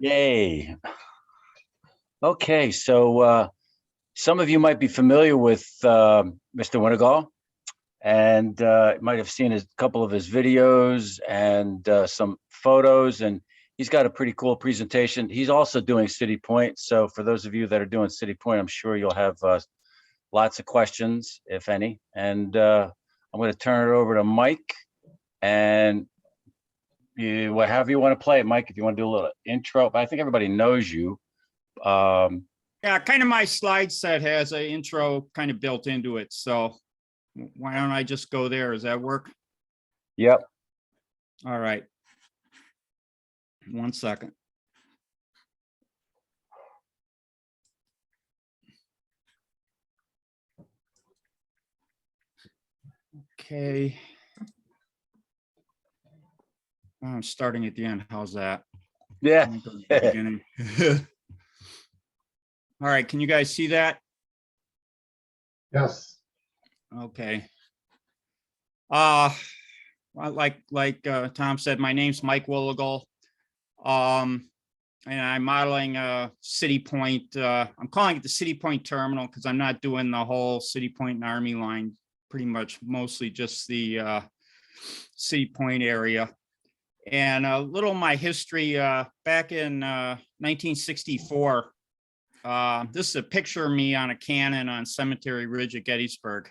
Yay. Okay, so some of you might be familiar with Mr. Willegal, and might have seen a couple of his videos and some photos, and he's got a pretty cool presentation. He's also doing City Point, so for those of you that are doing City Point, I'm sure you'll have lots of questions, if any, and I'm going to turn it over to Mike, and however you want to play it, Mike, if you want to do a little intro. I think everybody knows you. Yeah, kind of my slide set has an intro kind of built into it. So why don't I just go there? Does that work? Yep. All right. 1 second. Okay. I'm starting at the end. How's that? Yeah. Beginning. All right. Can you guys see that? Yes. Okay. Like Tom said, my name's Mike Willegal. And I'm modeling City Point. I'm calling it the City Point Terminal because I'm not doing the whole City Point and Army line. Pretty much, mostly just the City Point area. And a little of my history back in 1964. This is a picture of me on a cannon on Cemetery Ridge at Gettysburg.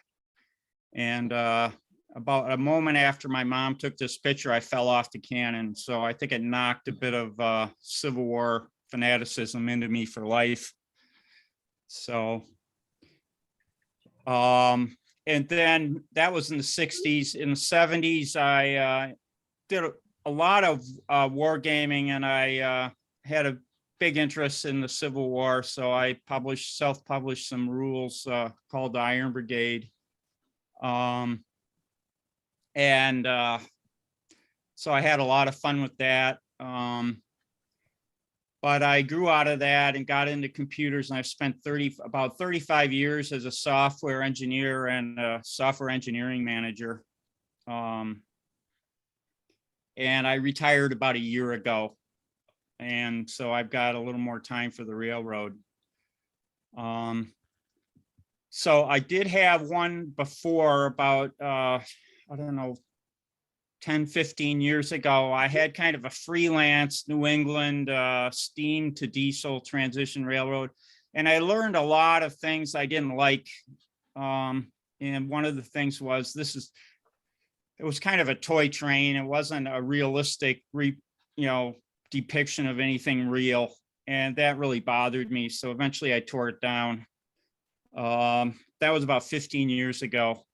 And about a moment after my mom took this picture, I fell off the cannon. So I think it knocked a bit of Civil War fanaticism into me for life. So, and then that was in the 60s. In the 70s, I did a lot of wargaming, and I had a big interest in the Civil War. So I self-published some rules called the Iron Brigade. So I had a lot of fun with that. But I grew out of that and got into computers, and I've spent about 35 years as a software engineer and a software engineering manager. And I retired about a year ago. And so I've got a little more time for the railroad. So I did have one before about, I don't know, 10, 15 years ago. I had kind of a freelance New England steam to diesel transition railroad. And I learned a lot of things I didn't like. And one of the things was it was kind of a toy train. It wasn't a realistic, depiction of anything real. And that really bothered me. So eventually I tore it down. That was about 15 years ago.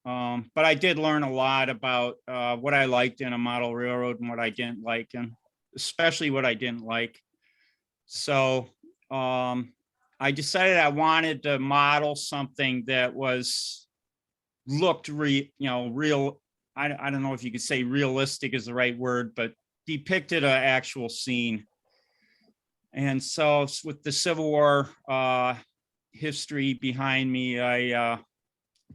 But I did learn a lot about what I liked in a model railroad and what I didn't like, and especially what I didn't like. So I decided I wanted to model something that looked real. I don't know if you could say realistic is the right word, but depicted an actual scene. And so with the Civil War history behind me, I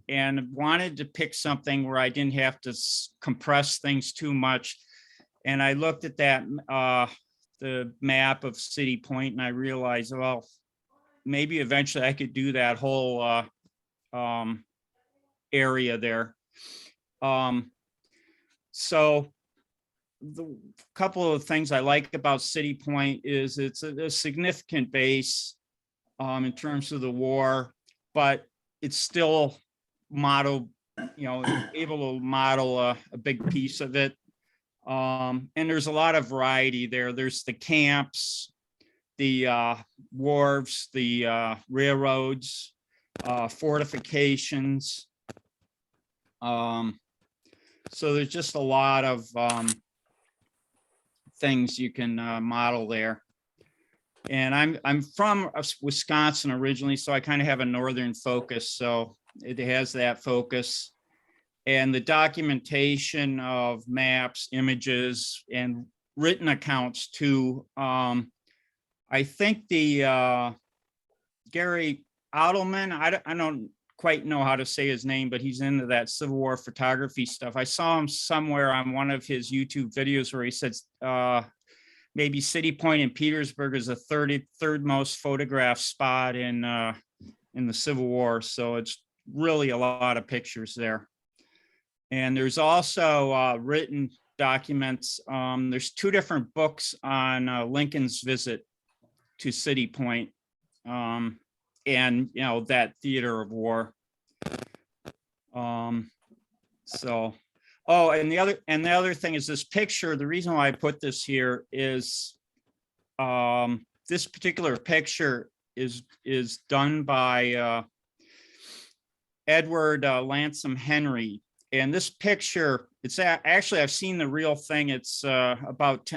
wanted to pick something where I didn't have to compress things too much. And I looked at that, the map of City Point, and I realized, well, maybe eventually I could do that whole area there. So the couple of things I like about City Point is it's a significant base in terms of the war, but it's still able to model a big piece of it. And there's a lot of variety there. There's the camps, the wharves, the railroads, fortifications. So there's just a lot of things you can model there. And I'm from Wisconsin originally, so I kind of have a northern focus. So it has that focus. And the documentation of maps, images, and written accounts too. I think the Gary Adelman, I don't quite know how to say his name, but he's into that Civil War photography stuff. I saw him somewhere on one of his YouTube videos where he says maybe City Point in Petersburg is the third most photographed spot in the Civil War. So it's really a lot of pictures there. And there's also written documents. There's 2 different books on Lincoln's visit to City Point, and that theater of war. Oh, and the other thing is this picture. The reason why I put this here is this particular picture is done by Edward Lansom Henry. And this picture, it's actually, I've seen the real thing. It's about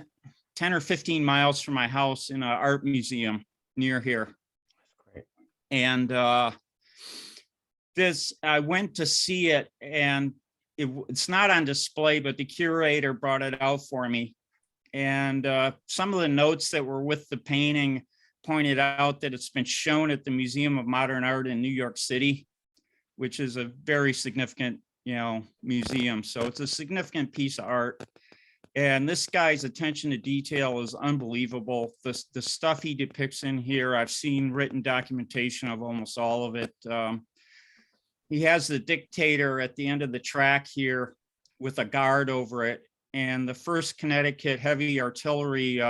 10 or 15 miles from my house in an art museum near here. That's great. And I went to see it, and it's not on display, but the curator brought it out for me. And some of the notes that were with the painting pointed out that it's been shown at the Museum of Modern Art in New York City, which is a very significant, museum. So it's a significant piece of art. And this guy's attention to detail is unbelievable. The stuff he depicts in here, I've seen written documentation of almost all of it. He has the dictator at the end of the track here with a guard over it. And the 1st Connecticut Heavy Artillery,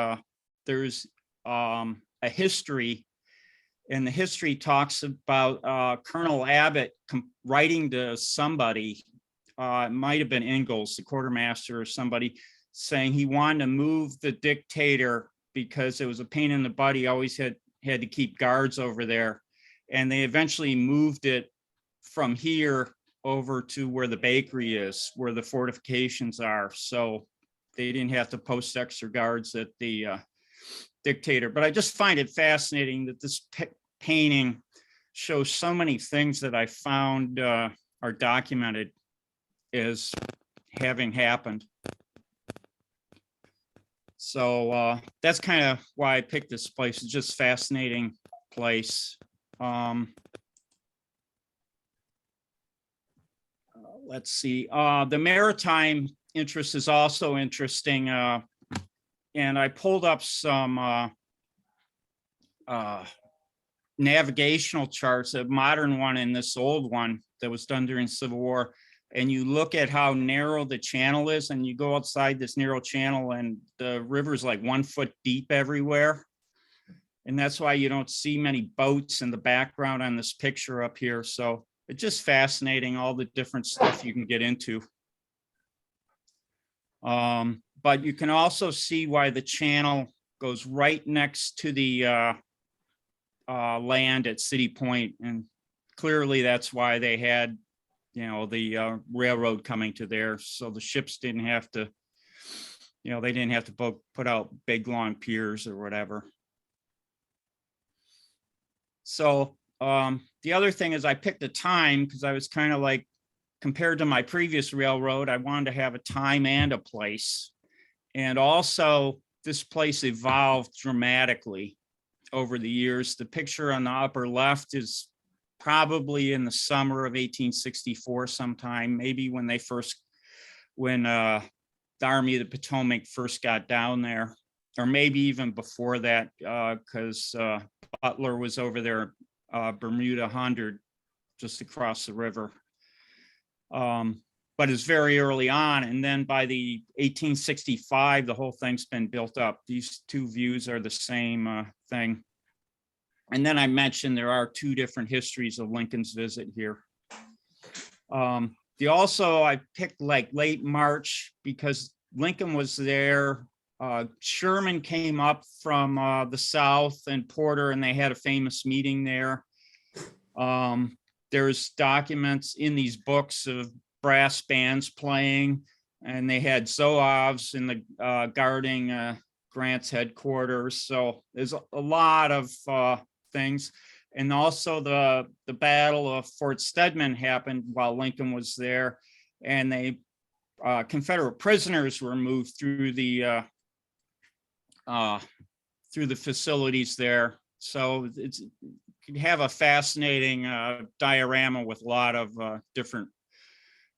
there's a history, and the history talks about Colonel Abbott writing to somebody, it might have been Ingalls, the quartermaster or somebody, saying he wanted to move the dictator because it was a pain in the butt. He always had to keep guards over there. And they eventually moved it from here over to where the bakery is, where the fortifications are. So they didn't have to post extra guards at the dictator. But I just find it fascinating that this painting shows so many things that I found are documented as having happened. So that's kind of why I picked this place. It's just a fascinating place. Let's see. The maritime interest is also interesting. And I pulled up some navigational charts, a modern one and this old one that was done during Civil War. And you look at how narrow the channel is, and you go outside this narrow channel and the river's like 1 foot deep everywhere. And that's why you don't see many boats in the background on this picture up here. So it's just fascinating, all the different stuff you can get into. But you can also see why the channel goes right next to the land at City Point. And clearly that's why they had, the railroad coming to there. So the ships didn't have to, they didn't have to put out big, long piers or whatever. So the other thing is I picked a time because I was kind of like, compared to my previous railroad, I wanted to have a time and a place. And also this place evolved dramatically over the years. The picture on the upper left is probably in the summer of 1864 sometime, maybe when the Army of the Potomac first got down there, or maybe even before that, because Butler was over there, Bermuda 100, just across the river. But it's very early on. And then by the 1865, the whole thing's been built up. These 2 views are the same thing. And then I mentioned there are 2 different histories of Lincoln's visit here. I picked like late March because Lincoln was there. Sherman came up from the South and Porter, and they had a famous meeting there. There's documents in these books of brass bands playing, and they had Zouaves in the guarding Grant's headquarters. So there's a lot of things. And also the Battle of Fort Stedman happened while Lincoln was there, and they Confederate prisoners were moved through the facilities there. So you have a fascinating diorama with a lot of different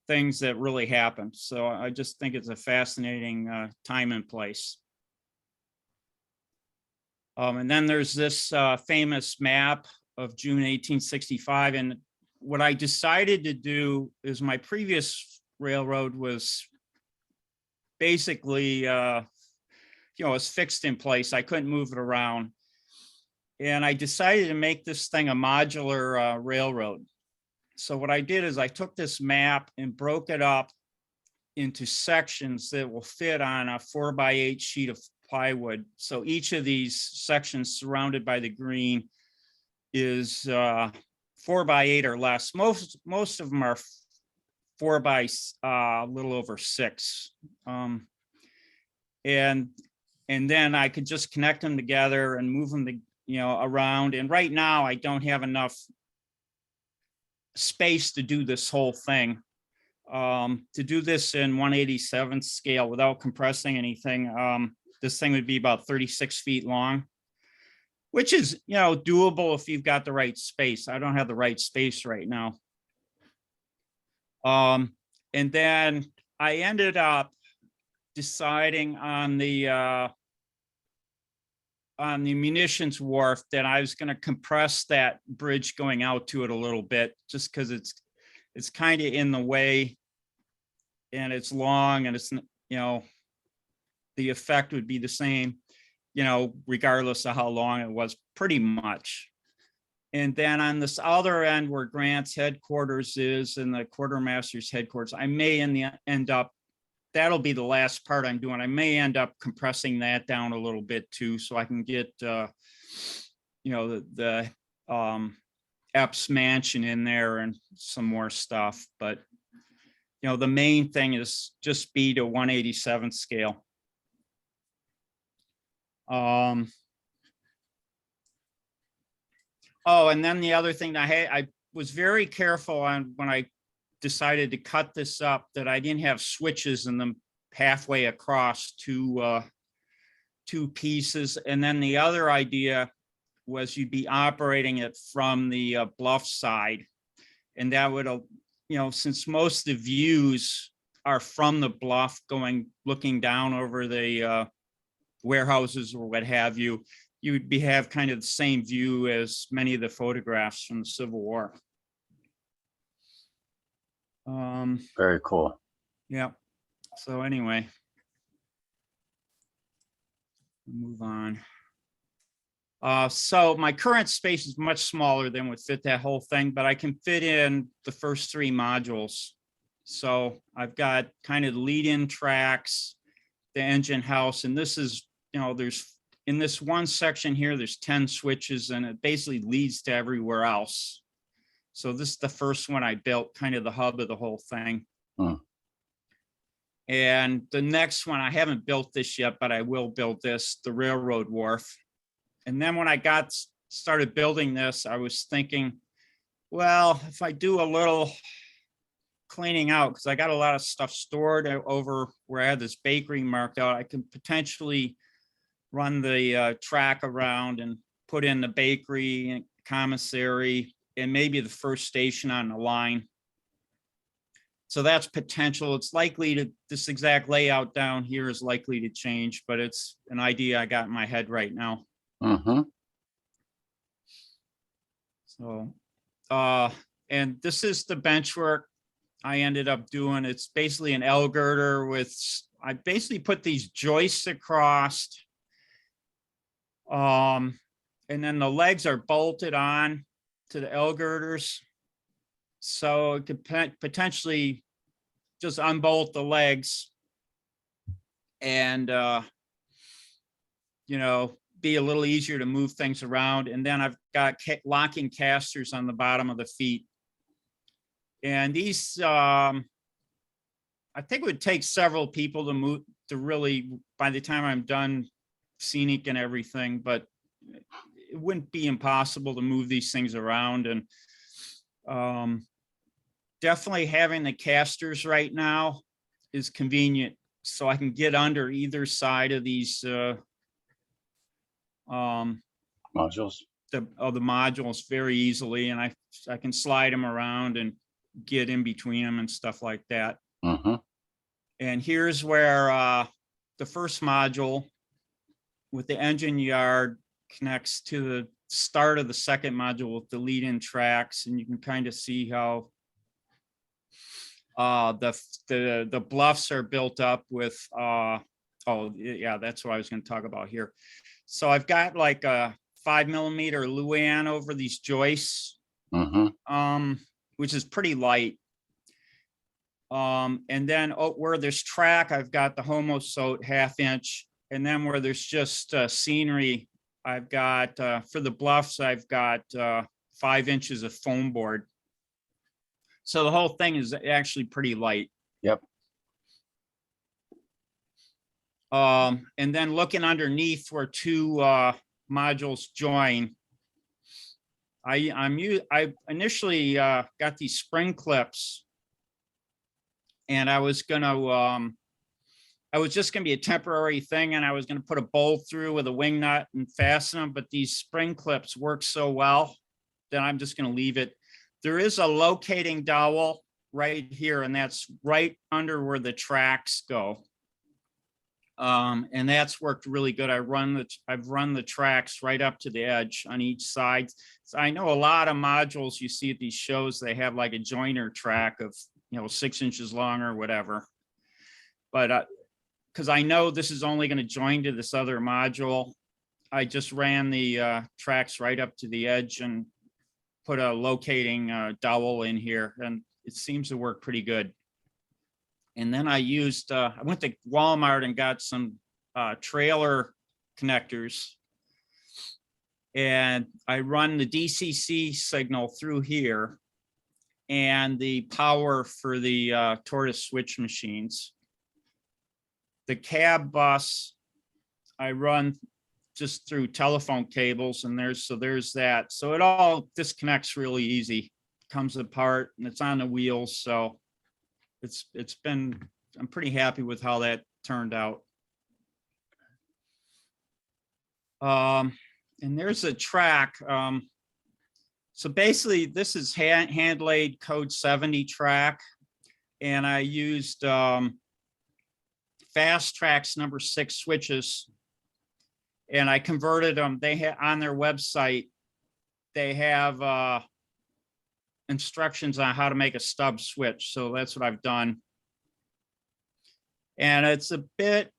things that really happened. So I just think it's a fascinating time and place. And then there's this famous map of June 1865. And what I decided to do is my previous railroad was basically, it's fixed in place. I couldn't move it around. And I decided to make this thing a modular railroad. So what I did is I took this map and broke it up into sections that will fit on a 4x8 sheet of plywood. So each of these sections surrounded by the green is 4x8 or less. Most of them are 4 by a little over 6. And then I could just connect them together and move them around. And right now I don't have enough space to do this whole thing. To do this in 1/87th scale without compressing anything, this thing would be about 36 feet long, which is, doable if you've got the right space. I don't have the right space right now. And then I ended up deciding on the munitions wharf that I was going to compress that bridge going out to it a little bit, just because it's kind of in the way and it's long, and it's, the effect would be the same, regardless of how long it was, pretty much. And then on this other end where Grant's headquarters is and the quartermaster's headquarters, I may end up, that'll be the last part I'm doing. I may end up compressing that down a little bit too, so I can get, the Epps mansion in there and some more stuff. But, the main thing is just be to 1/87th scale. Oh, and then the other thing I was very careful on when I decided to cut this up, that I didn't have switches in them halfway across two pieces. And then the other idea was you'd be operating it from the bluff side. And that would, since most of the views are from the bluff looking down over the warehouses or what have you, you'd have kind of the same view as many of the photographs from the Civil War. Very cool. Yeah. So anyway, move on. So my current space is much smaller than would fit that whole thing, but I can fit in the first 3 modules. So I've got kind of the lead-in tracks, the engine house, and this is, there's in this one section here, there's 10 switches, and it basically leads to everywhere else. So this is the first one I built, kind of the hub of the whole thing. And the next one, I haven't built this yet, but I will build this, the Railroad Wharf. And then when I started building this, I was thinking, well, if I do a little cleaning out, because I got a lot of stuff stored over where I had this bakery marked out, I can potentially run the track around and put in the bakery and commissary and maybe the first station on the line. So that's potential. It's likely this exact layout down here is likely to change, but it's an idea I got in my head right now. So, and this is the bench work I ended up doing. It's basically an L girder I basically put these joists across, and then the legs are bolted on to the L girders. So it could potentially just unbolt the legs and, be a little easier to move things around. And then I've got locking casters on the bottom of the feet. And these, I think it would take several people to move to really, by the time I'm done scenic and everything, but it wouldn't be impossible to move these things around. And definitely having the casters right now is convenient, so I can get under either side of these Modules. The modules very easily, and I can slide them around and get in between them and stuff like that. And here's where the first module with the engine yard connects to the start of the second module with the lead-in tracks, and you can kind of see how the bluffs are built up with oh yeah, that's what I was going to talk about here. So I've got like a 5mm Luan over these joists, which is pretty light. And then where there's track, I've got the homo soat 1/2 inch, and then where there's just scenery, I've got for the bluffs, I've got 5 inches of foam board. So the whole thing is actually pretty light. Yep. And then looking underneath where two modules join, I initially got these spring clips, and I was just gonna be a temporary thing, and I was gonna put a bolt through with a wing nut and fasten them, but these spring clips work so well that I'm just gonna leave it. There is a locating dowel right here, and that's right under where the tracks go. And that's worked really good. I've run the tracks right up to the edge on each side. So I know a lot of modules you see at these shows, they have like a joiner track of, 6 inches long or whatever. But because I know this is only going to join to this other module, I just ran the tracks right up to the edge and put a locating dowel in here, and it seems to work pretty good. And then I used, I went to Walmart and got some trailer connectors, and I run the DCC signal through here and the power for the tortoise switch machines. The cab bus, I run just through telephone cables, and there's that. So it all disconnects really easy, comes apart, and it's on the wheels. So I'm pretty happy with how that turned out. And there's a track. So basically this is hand laid code 70 track, and I used Fast Tracks number 6 switches, and I converted them. They had on their website, they have instructions on how to make a stub switch. So that's what I've done. And it's a bit,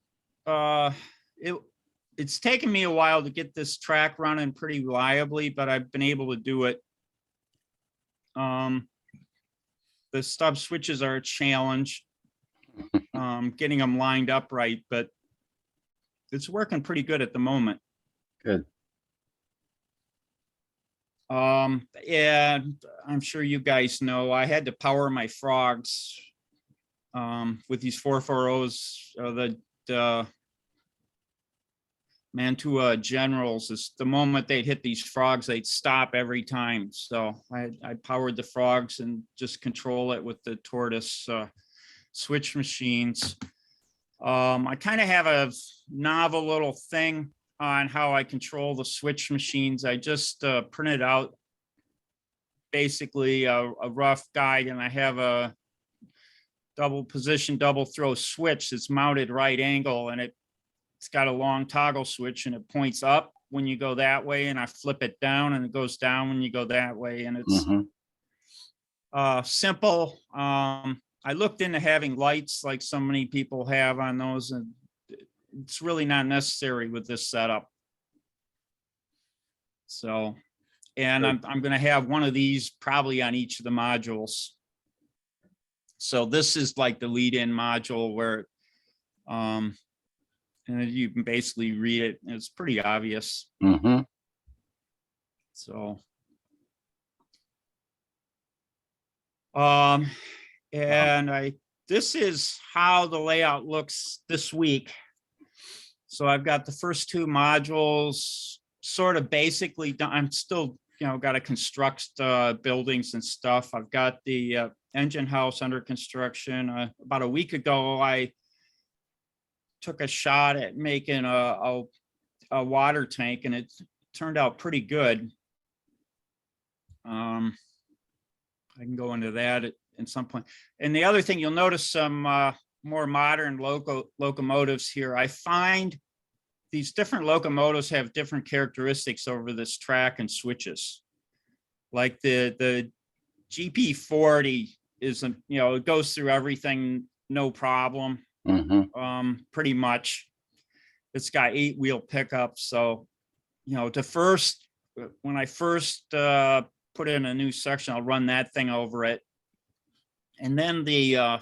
it's taken me a while to get this track running pretty reliably, but I've been able to do it. The stub switches are a challenge, getting them lined up right, but it's working pretty good at the moment. Good. And I'm sure you guys know I had to power my frogs with these 440s, the Mantua Generals. Is the moment they'd hit these frogs, they'd stop every time. So I powered the frogs and just control it with the tortoise switch machines. I kind of have a novel little thing on how I control the switch machines. I just printed out basically a rough guide, and I have a double position, double throw switch that's mounted right angle, and it's got a long toggle switch, and it points up when you go that way, and I flip it down and it goes down when you go that way. And it's simple. I looked into having lights like so many people have on those, and it's really not necessary with this setup. So, and I'm going to have one of these probably on each of the modules. So this is like the lead-in module where, and you can basically read it. It's pretty obvious. So, and this is how the layout looks this week. So I've got the first 2 modules sort of basically done. I'm still, got to construct buildings and stuff. I've got the engine house under construction. About a week ago, I took a shot at making a water tank, and it turned out pretty good. I can go into that at some point. And the other thing, you'll notice some more modern locomotives here. I find these different locomotives have different characteristics over this track and switches. Like the GP40 isn't, you know, it goes through everything, no problem. Pretty much. It's got 8-wheel pickups. So, you know, when I first put in a new section, I'll run that thing over it. And then the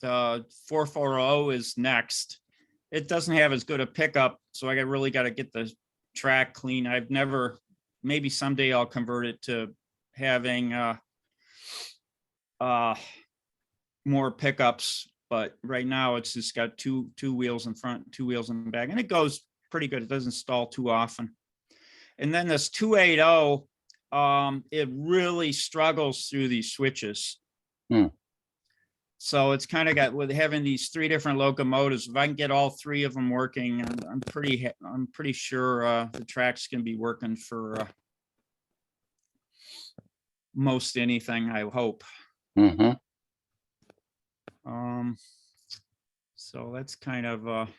440 is next. It doesn't have as good a pickup, so I really got to get the track clean. I've never, maybe someday I'll convert it to having more pickups, but right now it's just got two wheels in front, 2 wheels in the back, and it goes pretty good. It doesn't stall too often. And then this 280, it really struggles through these switches. So it's kind of got, with having these 3 different locomotives, if I can get all 3 of them working, I'm pretty sure the track's gonna be working for most anything, I hope. So that's kind of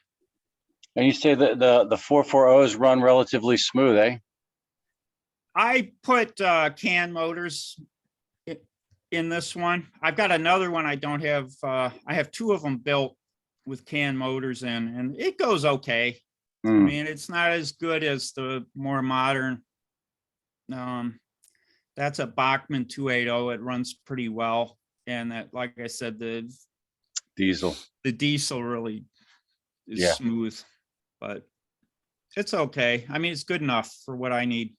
And you say that the 440s run relatively smooth, eh? I put CAN motors in this one. I've got another one I don't have. I have 2 of them built with CAN motors in, and it goes okay. I mean, it's not as good as the more modern. That's a Bachmann 280. It runs pretty well. And that, like I said, the diesel really is smooth, but it's okay. I mean, it's good enough for what I need.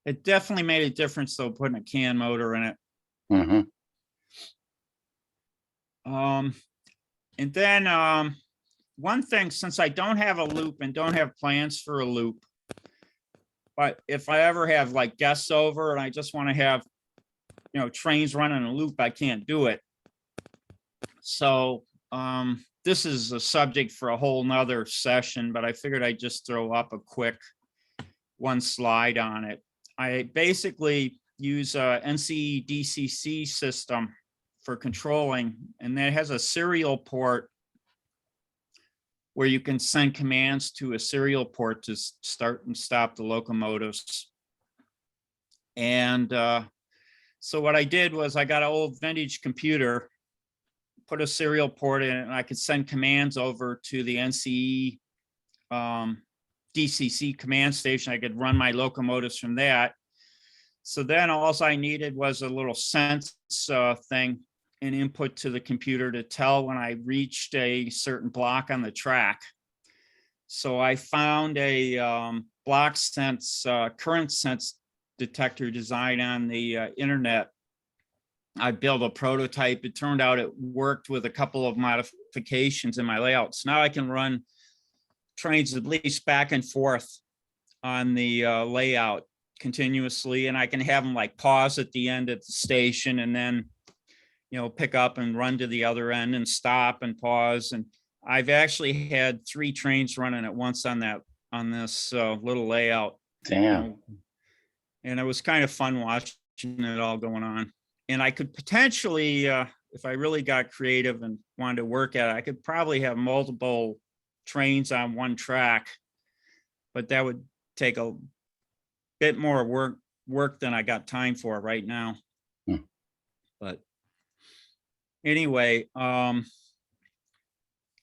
It definitely made a difference though, putting a CAN motor in it. And then one thing, since I don't have a loop and don't have plans for a loop, but if I ever have like guests over and I just want to have, you know, trains running a loop, I can't do it. So this is a subject for a whole nother session, but I figured I'd just throw up a quick one slide on it. I basically use a NCDCC system for controlling, and that has a serial port where you can send commands to a serial port to start and stop the locomotives. And so what I did was I got an old vintage computer, put a serial port in it, and I could send commands over to the NCE DCC command station. I could run my locomotives from that. So then all I needed was a little sense thing, an input to the computer to tell when I reached a certain block on the track. So I found a block sense, current sense detector design on the internet. I built a prototype. It turned out it worked with a couple of modifications in my layout. So now I can run trains at least back and forth on the layout continuously, and I can have them like pause at the end at the station and then, you know, pick up and run to the other end and stop and pause. And I've actually had 3 trains running at once on this little layout. Damn. You know, and it was kind of fun watching it all going on. And I could potentially, if I really got creative and wanted to work at it, I could probably have multiple trains on one track, but that would take a bit more work than I got time for right now. But anyway, then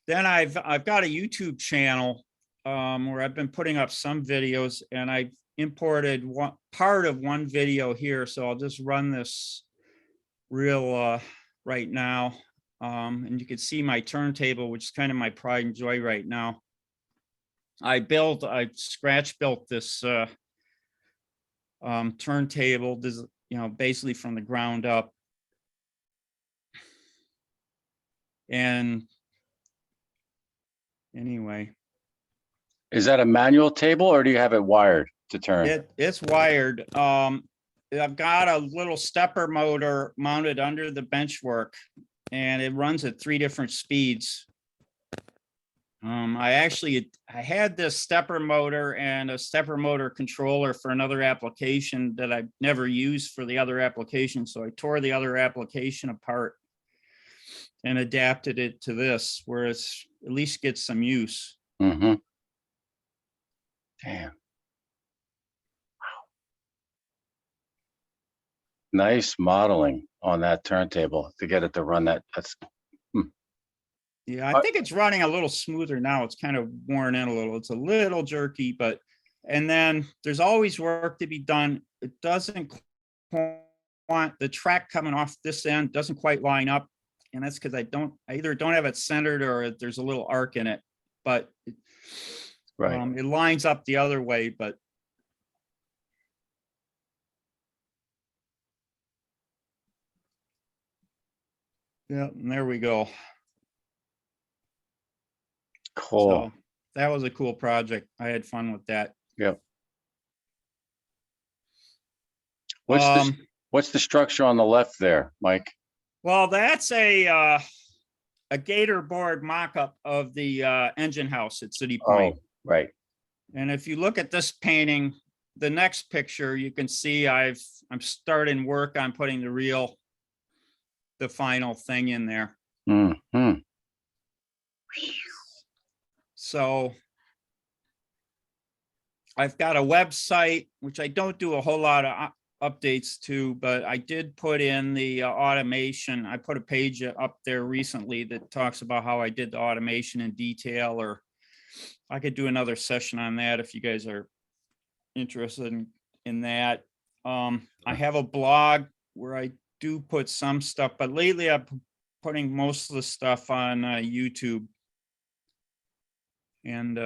I've got a YouTube channel where I've been putting up some videos, and I imported part of one video here. So I'll just run this real right now. And you can see my turntable, which is kind of my pride and joy right now. I scratch built this turntable, you know, basically from the ground up. And anyway. Is that a manual table or do you have it wired to turn? It's wired. I've got a little stepper motor mounted under the benchwork, and it runs at 3 different speeds. I had this stepper motor and a stepper motor controller for another application that I never used for the other application. So I tore the other application apart and adapted it to this, where it's at least gets some use. Mm-hmm. Damn. Nice modeling on that turntable to get it to run that. That's Yeah, I think it's running a little smoother now. It's kind of worn in a little. It's a little jerky, but, and then there's always work to be done. It doesn't want the track coming off this end doesn't quite line up. And that's because I either don't have it centered or there's a little arc in it, but right. it lines up the other way, but. Yeah, and there we go. Cool. So that was a cool project. I had fun with that. Yep. What's the structure on the left there, Mike? Well, that's a gator board mock-up of the engine house at City Point. Oh, right. And if you look at this painting, the next picture, you can see I'm starting work on putting the final thing in there. Mm-hmm. So I've got a website, which I don't do a whole lot of updates to, but I did put in the automation. I put a page up there recently that talks about how I did the automation in detail, or I could do another session on that if you guys are interested in that. I have a blog where I do put some stuff, but lately I'm putting most of the stuff on YouTube. And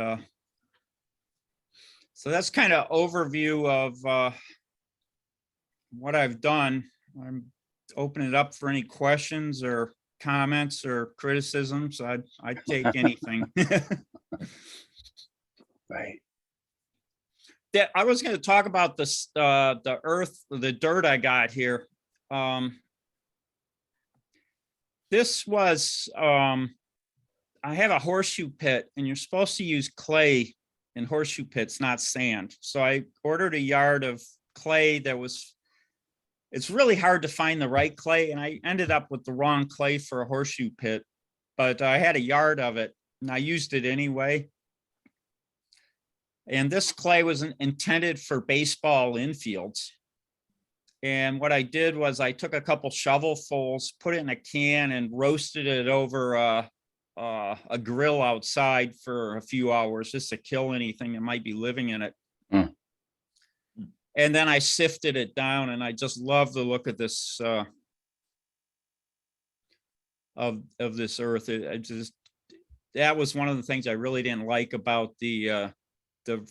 so that's kind of overview of what I've done. I'm opening it up for any questions or comments or criticisms. I'd take anything. Right. That I was going to talk about this, the dirt I got here. This was, I have a horseshoe pit, and you're supposed to use clay in horseshoe pits, not sand. So I ordered a yard of clay it's really hard to find the right clay, and I ended up with the wrong clay for a horseshoe pit, but I had a yard of it and I used it anyway. And this clay was intended for baseball infields. And what I did was I took a couple shovelfuls, put it in a can, and roasted it over a grill outside for a few hours just to kill anything that might be living in it. Mm. And then I sifted it down, and I just love the look of this of this earth. That was one of the things I really didn't like about the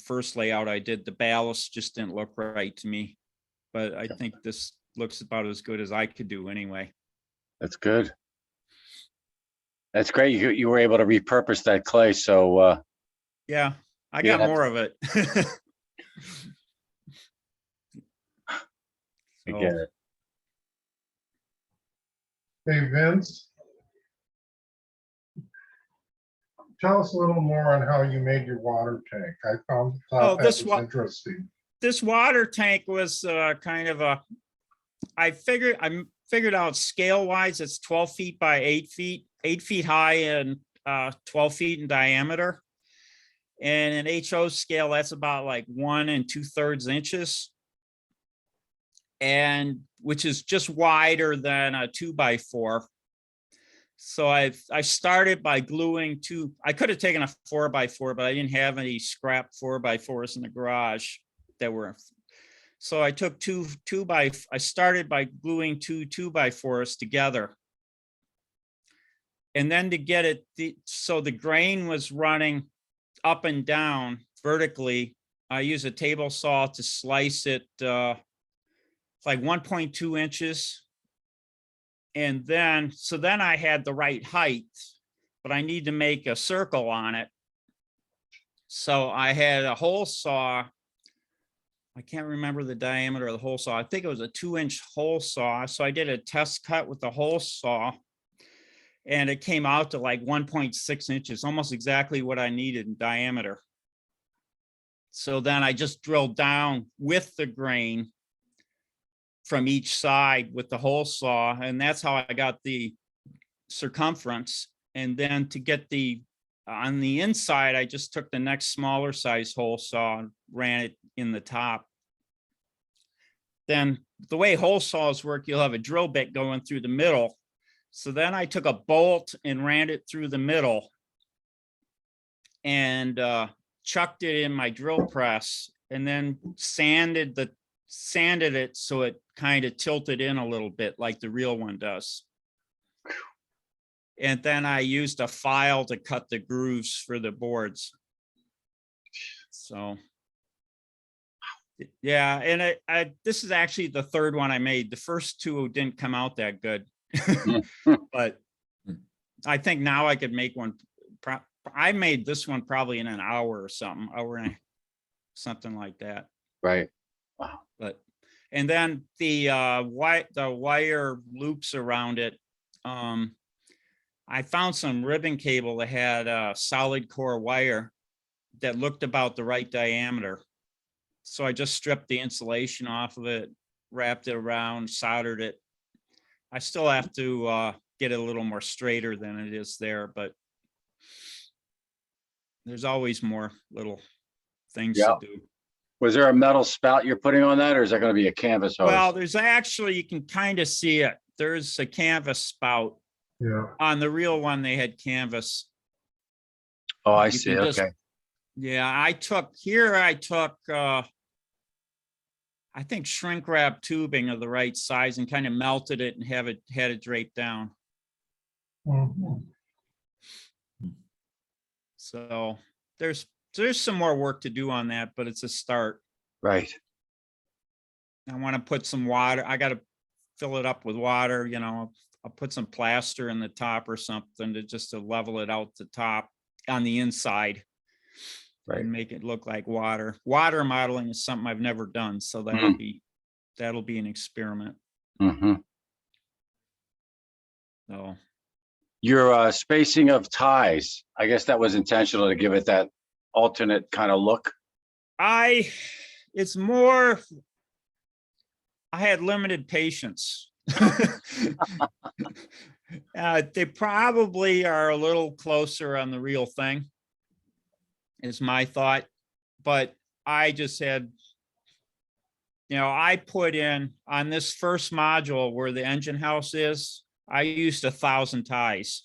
first layout I did. The ballast just didn't look right to me, but I think this looks about as good as I could do anyway. That's good. That's great. You were able to repurpose that clay. So yeah, I got more of it. I get it. Hey, Vince. Tell us a little more on how you made your water tank. I thought that was interesting. This water tank was kind of I figured out scale wise, it's 12 feet by 8 feet, 8 feet high and 12 feet in diameter. And in HO scale, that's about like 1 2/3 inches. And which is just wider than a 2x4. So I started by gluing I could have taken a 4x4, but I didn't have any scrap 4x4s in the garage that were. So I took I started by gluing two 2x4s together. And then to get it, so the grain was running up and down vertically, I use a table saw to slice it like 1.2 inches. And then I had the right height, but I need to make a circle on it. So I had a hole saw. I can't remember the diameter of the hole saw. I think it was a 2-inch hole saw. So I did a test cut with the hole saw, and it came out to like 1.6 inches, almost exactly what I needed in diameter. So then I just drilled down with the grain from each side with the hole saw, and that's how I got the circumference. And then to get the on the inside, I just took the next smaller size hole saw and ran it in the top. Then the way hole saws work, you'll have a drill bit going through the middle. So then I took a bolt and ran it through the middle and chucked it in my drill press, and then sanded it so it kind of tilted in a little bit like the real one does. And then I used a file to cut the grooves for the boards. So, yeah, and this is actually the third one I made. The first two didn't come out that good, but I think now I could make one. I made this one probably in an hour or something, something like that. Right. Wow. But, and then the wire loops around it. I found some ribbon cable that had a solid core wire that looked about the right diameter. So I just stripped the insulation off of it, wrapped it around, soldered it. I still have to get it a little more straighter than it is there, but there's always more little things to do. Was there a metal spout you're putting on that, or is that going to be a canvas hose? Well, there's actually, you can kind of see it. There's a canvas spout. Yeah. On the real one, they had canvas. Oh, I You see. can Okay. just- Yeah, I took, I think shrink wrap tubing of the right size and kind of melted it and had it draped down. Mhm. So there's some more work to do on that, but it's a start. Right. I want to put some water. I got to fill it up with water, you know. I'll put some plaster in the top or something to level it out the top on the inside. Right. And make it look like water. Water modeling is something I've never done, so that'll be an experiment. Mm-hmm. So Your spacing of ties, I guess that was intentional to give it that alternate kind of look. it's more, I had limited patience. They probably are a little closer on the real thing, is my thought. But I just had, I put in on this first module where the engine house is, I used 1,000 ties.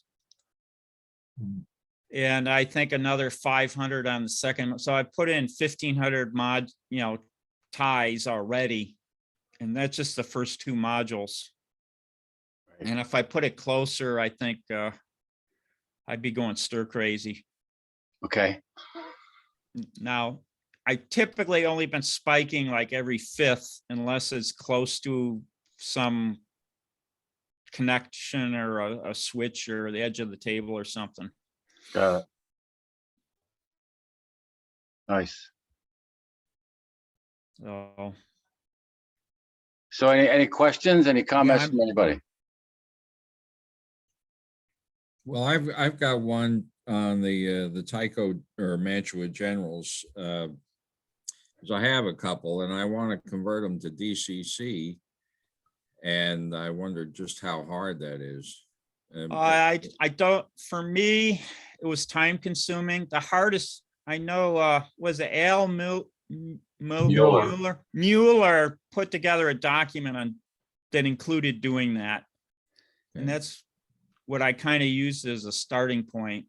And I think another 500 on the second. So I put in 1,500 ties already. And that's just the first two modules. Right. And if I put it closer, I think I'd be going stir crazy. Okay. Now, I typically only been spiking like every fifth, unless it's close to some connection or a switch or the edge of the table or something. Got it. Nice. So any questions, any comments from anybody? Well, I've got one on the Tyco or Mantua Generals. So I have a couple and I want to convert them to DCC. And I wondered just how hard that is. I don't, for me, it was time consuming. The hardest I know was it Al Mueller put together a document that included doing that. And that's what I kind of used as a starting point.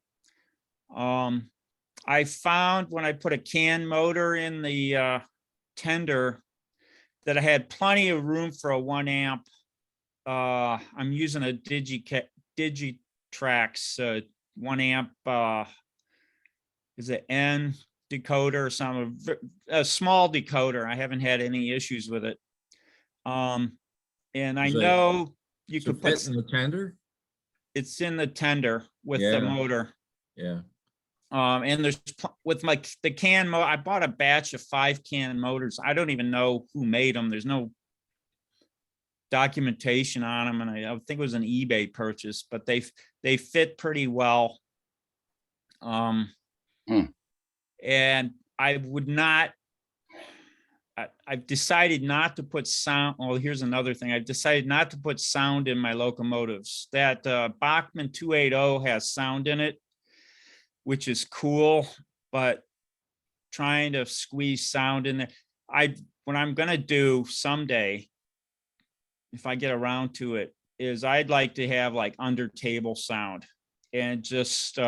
I found when I put a can motor in the tender that I had plenty of room for a 1 amp. I'm using a Digitrax 1 amp. Is it N decoder or something? A small decoder. I haven't had any issues with it. And I know you could put it in the tender. It's in the tender with the motor. Yeah. And there's with the can motor. I bought a batch of 5 can motors. I don't even know who made them. There's no documentation on them, and I think it was an eBay purchase, but they fit pretty well. And I would not. I've decided not to put sound. Oh, here's another thing. I've decided not to put sound in my locomotives. That Bachmann 280 has sound in it. which is cool, but trying to squeeze sound in there. What I'm gonna do someday, if I get around to it, is I'd like to have like under table sound and just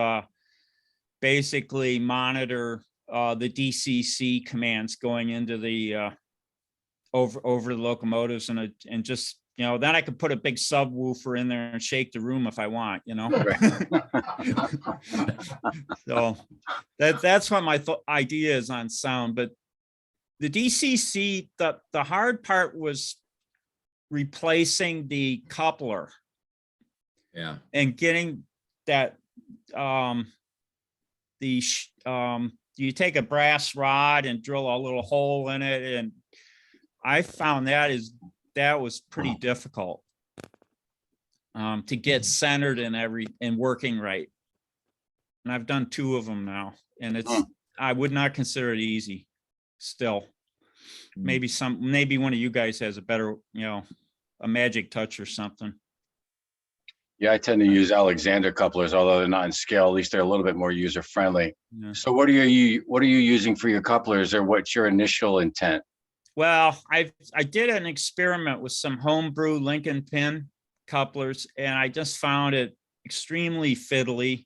basically monitor the DCC commands going into the over the locomotives, and just, you know, then I could put a big subwoofer in there and shake the room if I want, you know. So that's what my idea is on sound. But the DCC, the hard part was replacing the coupler. Yeah. And getting that you take a brass rod and drill a little hole in it, and I found that was pretty difficult to get centered and working right. And I've done 2 of them now, and I would not consider it easy still. Maybe one of you guys has a better, you know, a magic touch or something. Yeah, I tend to use Alexander couplers, although they're not in scale. At least they're a little bit more user friendly. Yeah. So what are you using for your couplers, or what's your initial intent? Well, I did an experiment with some homebrew Lincoln pin couplers, and I just found it extremely fiddly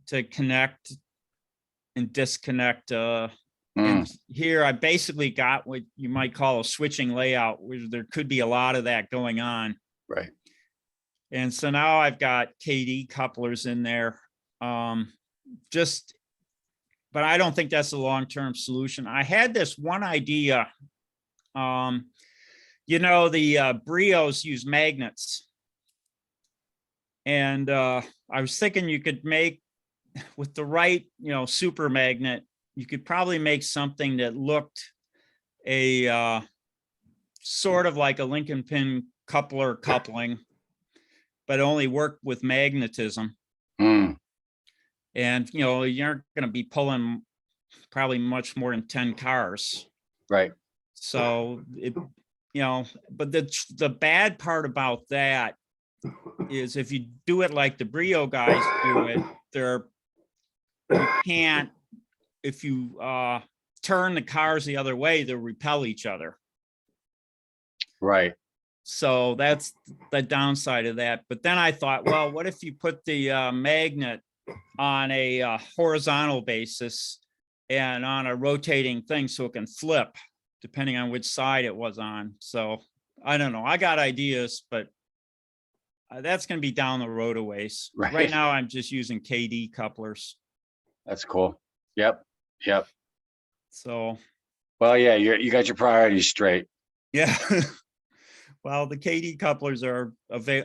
to connect and disconnect. And here I basically got what you might call a switching layout, where there could be a lot of that going on. Right. And so now I've got KD couplers in there. But I don't think that's a long-term solution. I had this one idea. You know, the Brios use magnets. And I was thinking you could make, with the right, you know, super magnet, you could probably make something that looked a sort of like a Lincoln pin coupler coupling, but only worked with magnetism. And, you know, you aren't going to be pulling probably much more than 10 cars. Right. So, you know, but the bad part about that is if you do it like the Brio guys do it, you can't, if you turn the cars the other way, they'll repel each other. Right. So that's the downside of that. But then I thought, well, what if you put the magnet on a horizontal basis and on a rotating thing so it can flip depending on which side it was on. So I don't know. I got ideas, but that's going to be down the road a ways. Right now, I'm just using KD couplers. That's cool. Yep. Yep. So. Well, yeah, you got your priorities straight. Yeah. Well, the KD couplers are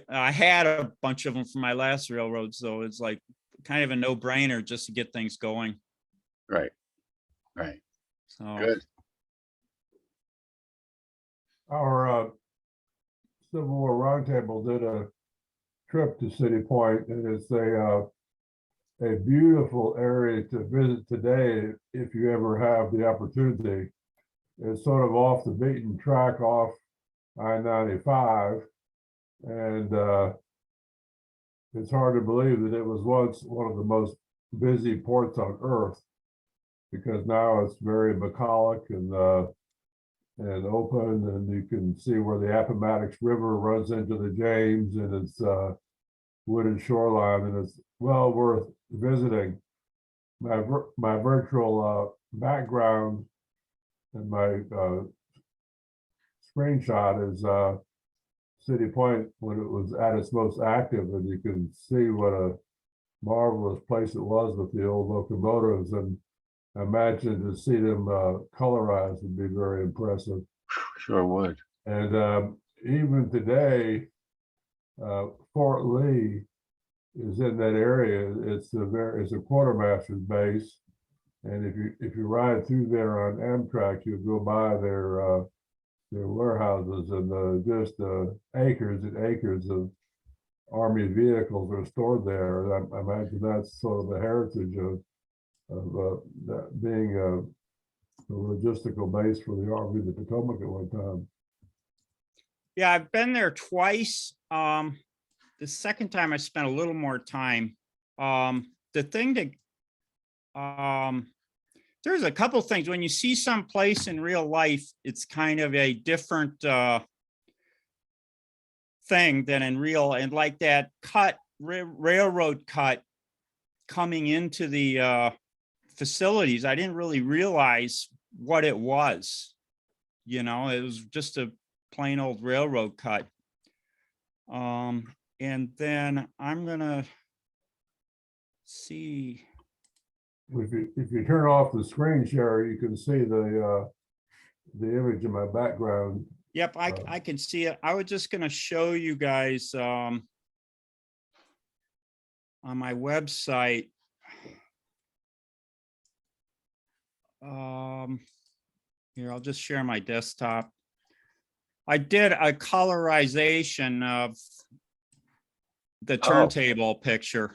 I had a bunch of them from my last railroad, so it's like kind of a no-brainer just to get things going. Right. Right. So good. Our Civil War Roundtable did a trip to City Point, and it's a beautiful area to visit today if you ever have the opportunity. It's sort of off the beaten track, off I-95, and it's hard to believe that it was once one of the most busy ports on earth, because now it's very bucolic and open, and you can see where the Appomattox River runs into the James, and it's wooded shoreline, and it's well worth visiting. My virtual background and my screenshot is City Point when it was at its most active, and you can see what a marvelous place it was with the old locomotives, and I imagine to see them colorized would be very impressive. Sure would. And even today, Fort Lee is in that area. It's a quartermaster's base, and if you ride through there on Amtrak, you'll go by their warehouses, and just acres and acres of Army vehicles are stored there. And I imagine that's sort of the heritage of that being a logistical base for the Army of the Potomac at one time. yeah, I've been there twice. The second time I spent a little more time. the thing that, there's a couple things when you see some place in real life, it's kind of a different thing than in real, and like that cut, railroad cut coming into the facilities, I didn't really realize what it was. You know, it was just a plain old railroad cut. And then I'm gonna see. If you turn off the screen share, you can see the image in my background. Yep, I can see it. I was just gonna show you guys on my website. Here, I'll just share my desktop. I did a colorization of the turntable picture.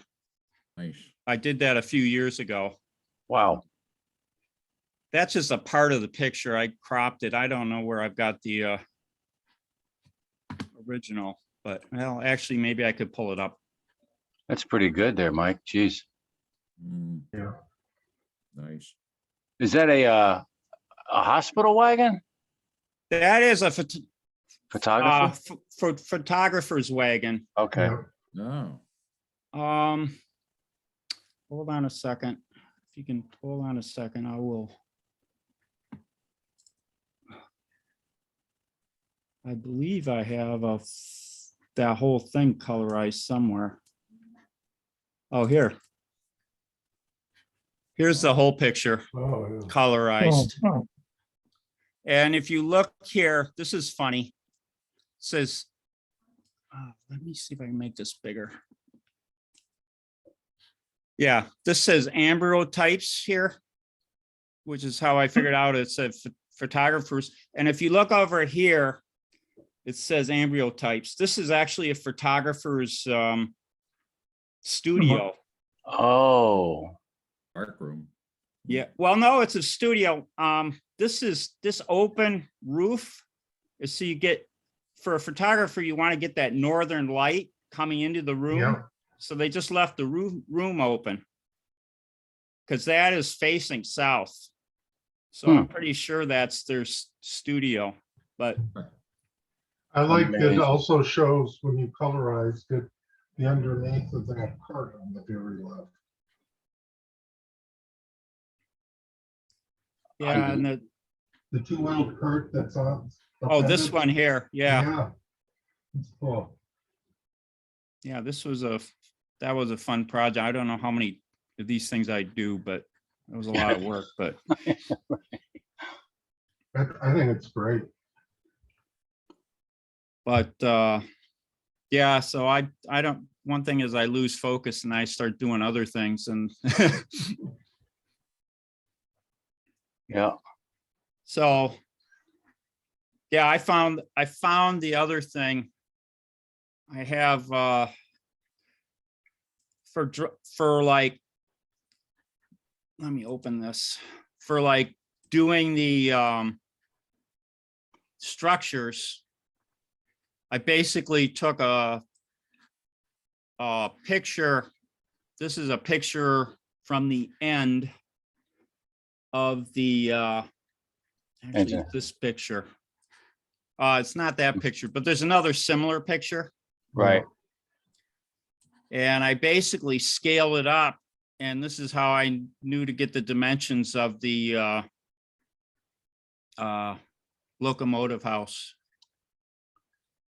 Nice. I did that a few years ago. Wow. That's just a part of the picture. I cropped it. I don't know where I've got the original, but well, actually, maybe I could pull it up. That's pretty good there, Mike. Jeez. Mm, Yeah. nice. Is that a hospital wagon? That is a Photographer? photographer's wagon. Okay. No. Hold on a second. If you can hold on a second, I will. I believe I have that whole thing colorized somewhere. Oh, here. Here's the whole picture Oh, yeah. colorized. And if you look here, this is funny. It says, let me see if I can make this bigger. Yeah, this says ambrotypes here, which is how I figured out it said photographers. And if you look over here, it says ambrotypes. This is actually a photographer's studio. Oh, Dark room. Yeah, well, no, it's a studio. This open roof is so you get, for a photographer, you want to get that northern light coming into the room. Yeah. So they just left the room open because that is facing south. So I'm pretty sure that's their studio, but I like Amazing. it also shows when you colorized it, the underneath of that part on the very left. yeah, and The two-wheel cart that's on. oh, this one here, yeah. Yeah. It's cool. Yeah, that was a fun project. I don't know how many of these things I do, but it was a lot of work, but I think it's great. yeah, so I don't, one thing is I lose focus and I start doing other things and yeah. so yeah, I found the other thing. I have for like, let me open this, for like doing the structures. I basically took a picture. This is a picture from the end of the actually Engine. this picture. It's not that picture, but there's another similar picture. Right. And I basically scaled it up, and this is how I knew to get the dimensions of the locomotive house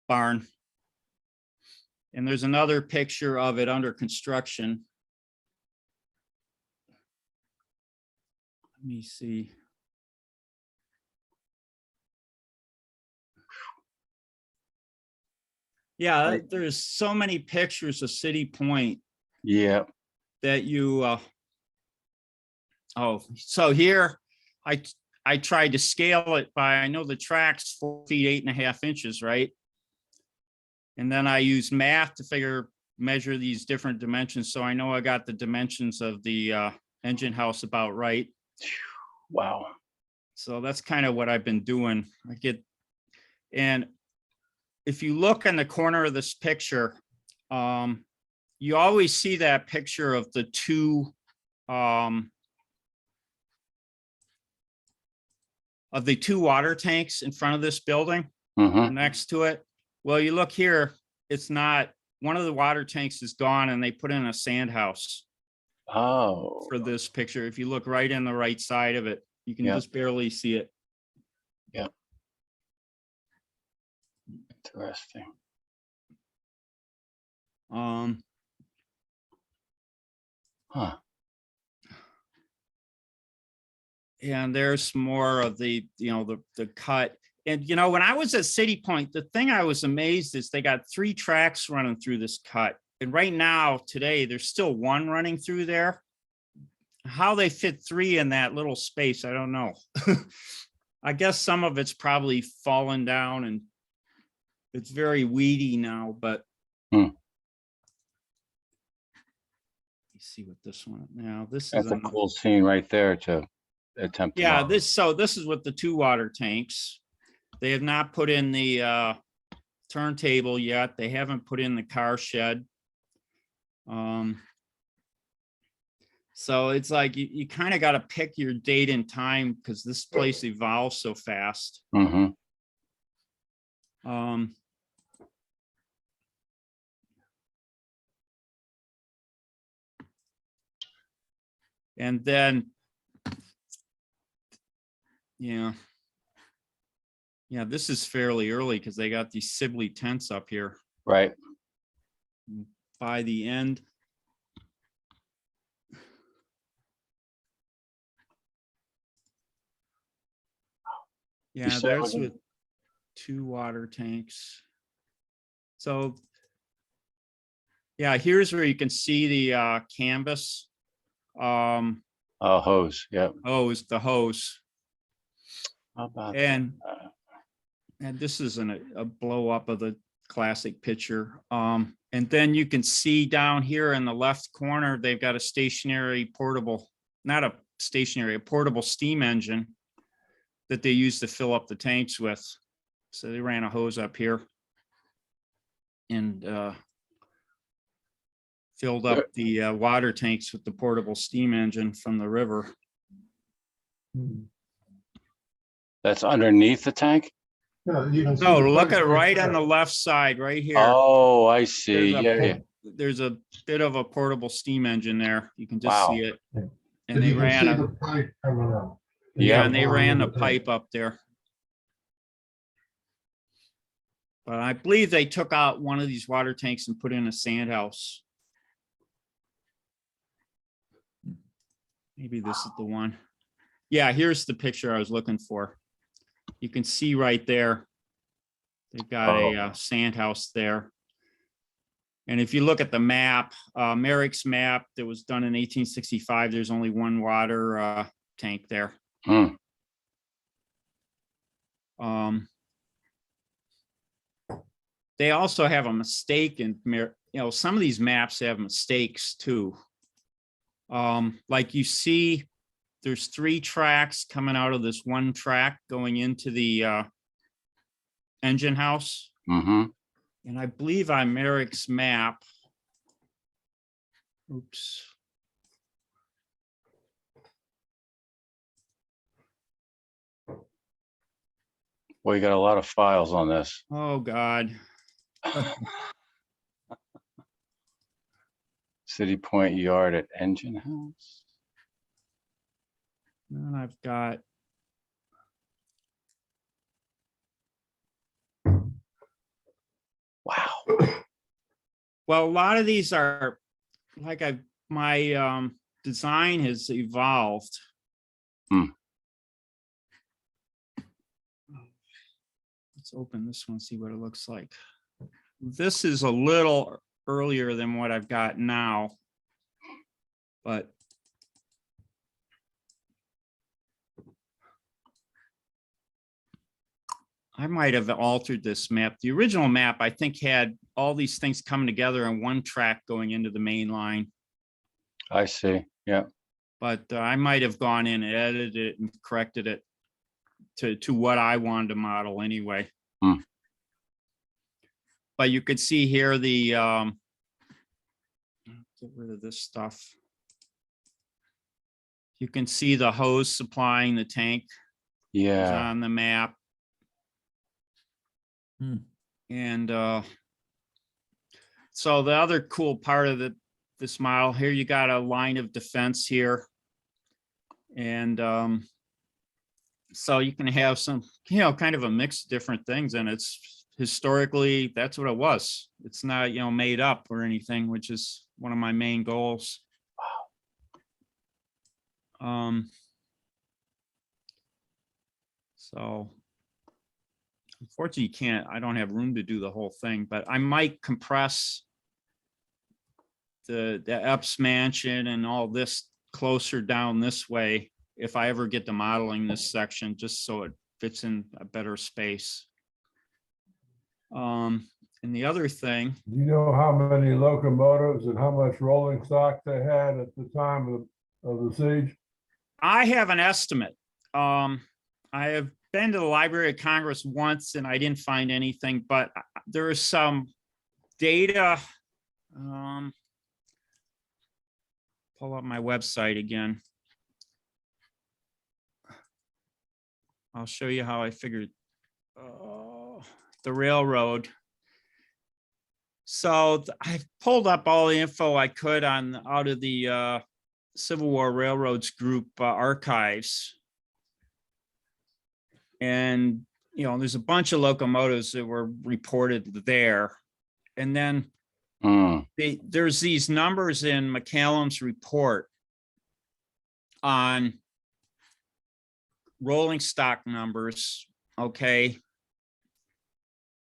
barn. And there's another picture of it under construction. Let me see. Yeah, there's so many pictures of City Point Yeah. that you, oh, so here I tried to scale it by, I know the track's 4 feet 8.5 inches, right? And then I use math to measure these different dimensions. So I know I got the dimensions of the engine house about right. Wow. So that's kind of what I've been doing. And if you look in the corner of this picture, you always see that picture of the two water tanks in front of this building Mm-hmm. next to it. Well, you look here, it's not, one of the water tanks is gone and they put in a sand house Oh, for this picture. If you look right in the right side of it, you can Yeah. just barely see it. interesting. Huh. And there's more of the, the cut. And, when I was at City Point, the thing I was amazed is they got 3 tracks running through this cut. And right now, today, there's still 1 running through there. How they fit 3 in that little space, I don't know. I guess some of it's probably fallen down and it's very weedy now, but. Hmm. Let's see what this one, now this is. That's a cool scene right there to attempt. to Yeah, model. this is with the 2 water tanks. They have not put in the turntable yet. They haven't put in the car shed. So it's like you kind of got to pick your date and time because this place evolves so fast. Mm-hmm. And then, yeah, this is fairly early because they got these Sibley tents up here. Right. By the end. Yeah, said there's it was- with 2 water tanks. So, yeah, here's where you can see the canvas. Oh, hose. Yeah. Hose, the hose. How about And that? and this isn't a blow up of the classic picture. And then you can see down here in the left corner, they've got a stationary portable, not a stationary, a portable steam engine that they use to fill up the tanks with. So they ran a hose up here and filled up the water tanks with the portable steam engine from the river. That's underneath the tank? Yeah, you can see No, the look pipe at right on there. the left side, right here. Oh, I see. There's a Yeah, por- yeah. There's a bit of a portable steam engine there. You can just Wow. see it. Yeah. And And they you can ran see a, the pipe coming up. Yeah, and they bottom ran the of tank. pipe up there. But I believe they took out one of these water tanks and put in a sand house. Maybe this is the one. Yeah, here's the picture I was looking for. You can see right there. They've got a sand house there. And if you look at the map, Merrick's map that was done in 1865, there's only 1 water tank there. Hmm. They also have a mistake in, some of these maps have mistakes too. Like you see, there's 3 tracks coming out of this 1 track going into the engine house. Mm-hmm. And I believe on Merrick's map. Oops. Well, you got a lot of files on this. Oh, God. City Point Yard at Engine House. And I've got. Wow. Well, a lot of these are like my design has evolved. Hmm. Let's open this one, see what it looks like. This is a little earlier than what I've got now, but I might have altered this map. The original map, I think, had all these things coming together on 1 track going into the main line. I see. Yeah. But I might have gone in and edited it and corrected it to what I wanted to model anyway. Hmm. But you could see here the get rid of this stuff. You can see the hose supplying the tank is Yeah. on the map. Hmm. And so the other cool part of this model here, you got a line of defense here. And so you can have some, kind of a mix of different things. And it's historically, that's what it was. It's not, made up or anything, which is one of my main goals. So unfortunately, I don't have room to do the whole thing, but I might compress the Epps mansion and all this closer down this way if I ever get to modeling this section, just so it fits in a better space. And the other thing, Do you know how many locomotives and how much rolling stock they had at the time of the siege? I have an estimate. I have been to the Library of Congress once and I didn't find anything, but there is some data. Pull up my website again. I'll show you how I figured the railroad. So I've pulled up all the info I could out of the Civil War Railroads group archives. And, there's a bunch of locomotives that were reported there. And then there's these numbers in McCallum's report on rolling stock numbers, okay?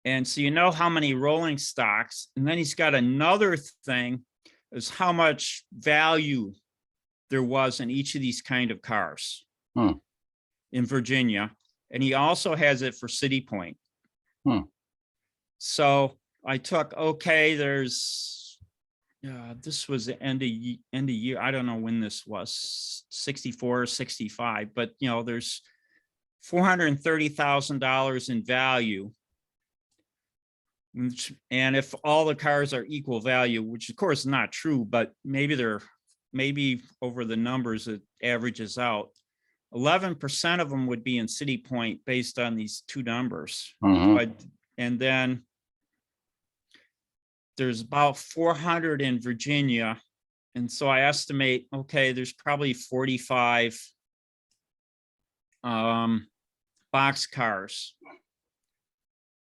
And so how many rolling stocks, and then he's got another thing is how much value there was in each of these kind of cars in Virginia. And he also has it for City Point. So I took, there's, this was the end of year. I don't know when this was, 64 or 65, but there's $430,000 in value. And if all the cars are equal value, which of course is not true, but maybe over the numbers it averages out, 11% of them would be in City Point based on these two numbers. And then there's about 400 in Virginia. And so I estimate, there's probably 45 box cars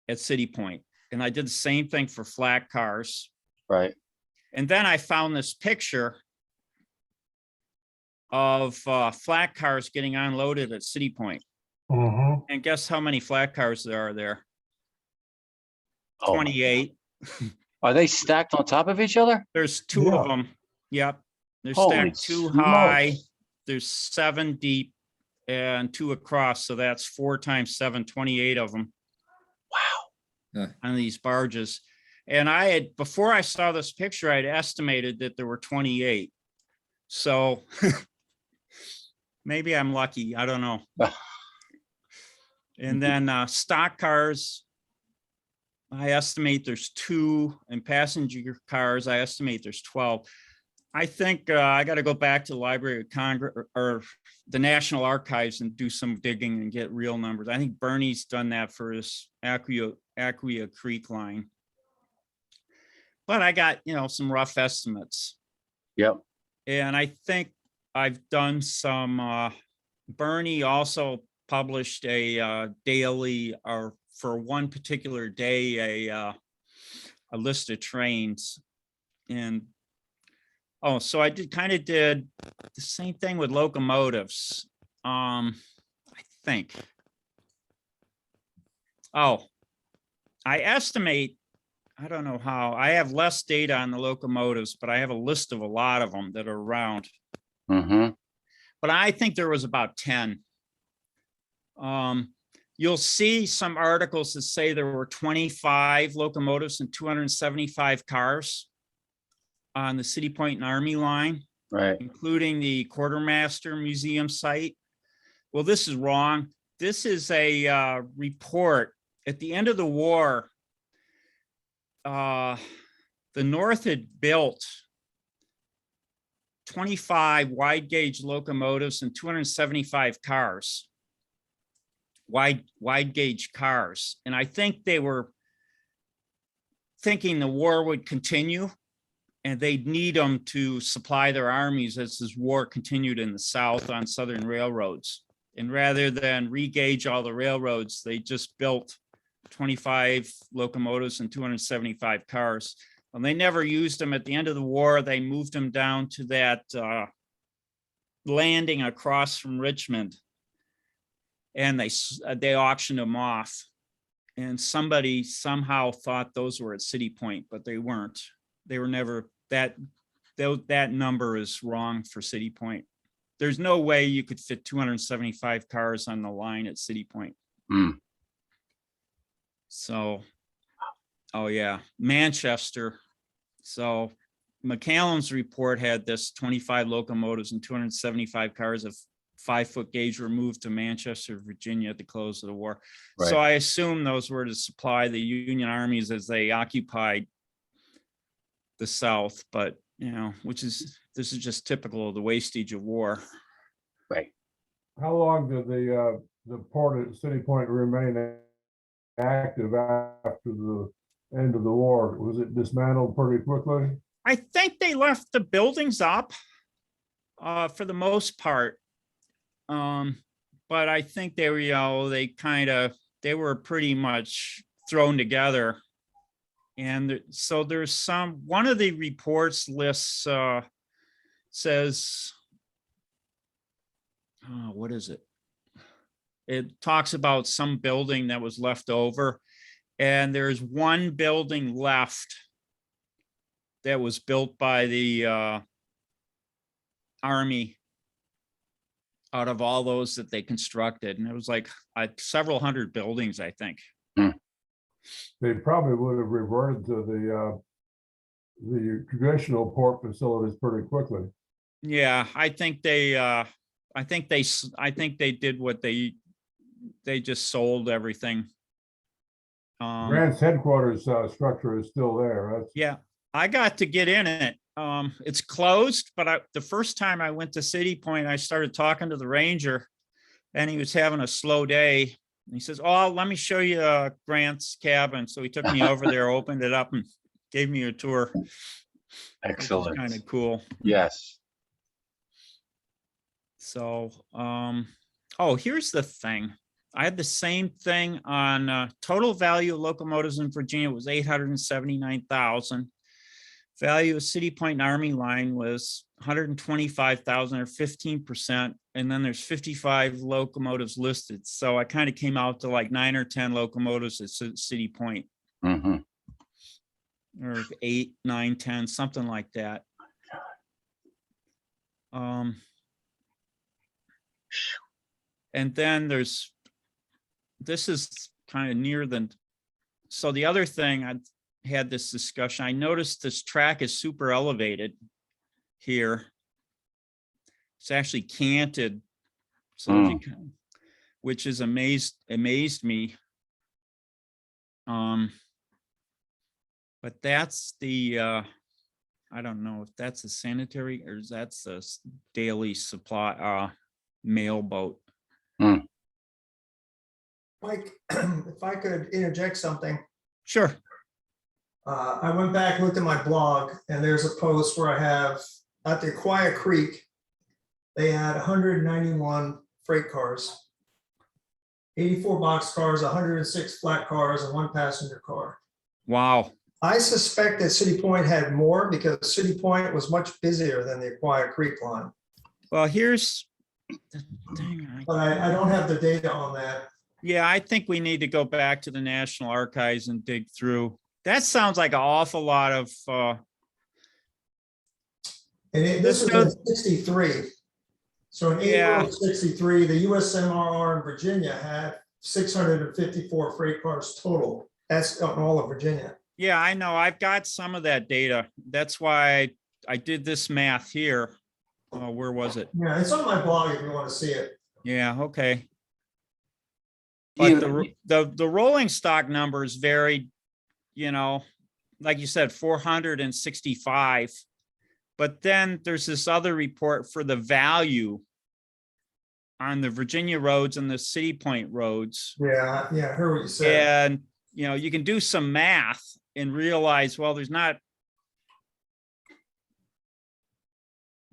at City Point. And I did the same thing for flat cars. Right. And then I found this picture of flat cars getting unloaded at City Point. And guess how many flat cars there are there? 28. Are they stacked on top of each other? There's two of them. Yep. They're Holy stacked 2 smokes. high. There's 7 deep and 2 across. So that's 4 times 7, 28 of them. Wow. On these barges. And before I saw this picture, I'd estimated that there were 28. So maybe I'm lucky. I don't know. And then stock cars, I estimate there's 2, and passenger cars, I estimate there's 12. I think I got to go back to the Library of Congress or the National Archives and do some digging and get real numbers. I think Bernie's done that for his Acquia Creek line. But I got, some rough estimates. Yep. And I think I've done some, Bernie also published a daily, or for one particular day, a list of trains. And so I did the same thing with locomotives. I think. I estimate, I don't know how, I have less data on the locomotives, but I have a list of a lot of them that are around. But I think there was about 10. You'll see some articles that say there were 25 locomotives and 275 cars on the City Point and Army line, Right. including the Quartermaster Museum site. Well, this is wrong. This is a report. At the end of the war, the North had built 25 wide gauge locomotives and 275 cars. Wide gauge cars. And I think they were thinking the war would continue and they'd need them to supply their armies as this war continued in the South on Southern railroads. And rather than re-gauge all the railroads, they just built 25 locomotives and 275 cars. And they never used them. At the end of the war, they moved them down to that landing across from Richmond. And they auctioned them off. And somebody somehow thought those were at City Point, but they weren't. They were never, that number is wrong for City Point. There's no way you could fit 275 cars on the line at City Point. Mm. So, oh yeah, Manchester. So McCallum's report had this 25 locomotives and 275 cars of 5-foot gauge were moved to Manchester, Virginia at the close of the war. Right. So I assume those were to supply the Union armies as they occupied the South, but you know, this is just typical of the wastage of war. Right. How long did the port at City Point remain active after the end of the war? Was it dismantled pretty quickly? I think they left the buildings up for the most part. But I think they were, you know, they were pretty much thrown together. And so there's one of the reports lists says, what is it? It talks about some building that was left over, and there's one building left that was built by the Army out of all those that they constructed. And it was like several hundred buildings, I think. They probably would have reverted to the traditional port facilities pretty quickly. Yeah, I think they did what they just sold everything. Grant's headquarters structure is still there. Yeah, I got to get in it. It's closed, but the first time I went to City Point, I started talking to the ranger and he was having a slow day. And he says, "Oh, let me show you Grant's cabin." So he took me over there, opened it up and gave me a tour. Excellent. Kind of cool. Yes. So, oh, here's the thing. I had the same thing on total value of locomotives in Virginia was 879,000. Value of City Point and Army line was 125,000 or 15%. And then there's 55 locomotives listed. So I kind of came out to like 9 or 10 locomotives at City Point. Mm-hmm. Or 8, 9, 10, something like that. And then this is kind of near so the other thing, I had this discussion, I noticed this track is super elevated here. It's actually canted, so if you can, which is amazed me. But that's the, I don't know if that's a sanitary or that's a daily supply, mail boat. Mike, if I could interject something. Sure. I went back and looked at my blog, and there's a post where I have at the Aquia Creek, they had 191 freight cars, 84 box cars, 106 flat cars, and 1 passenger car. Wow. I suspect that City Point had more because City Point was much busier than the Aquia Creek line. Well, here's the thing. But I don't have the data on that. Yeah, I think we need to go back to the National Archives and dig through. That sounds like an awful lot of. This was in 63. So in April of 63, the USMRR in Virginia had 654 freight cars total. That's on all of Virginia. Yeah, I know. I've got some of that data. That's why I did this math here. Where was it? Yeah, it's on my blog if you want to see it. Yeah, okay. But the rolling stock numbers varied, you know, like you said, 465. But then there's this other report for the value on the Virginia roads and the City Point roads. Yeah, I heard what you said. And, you know, you can do some math and realize, well, there's not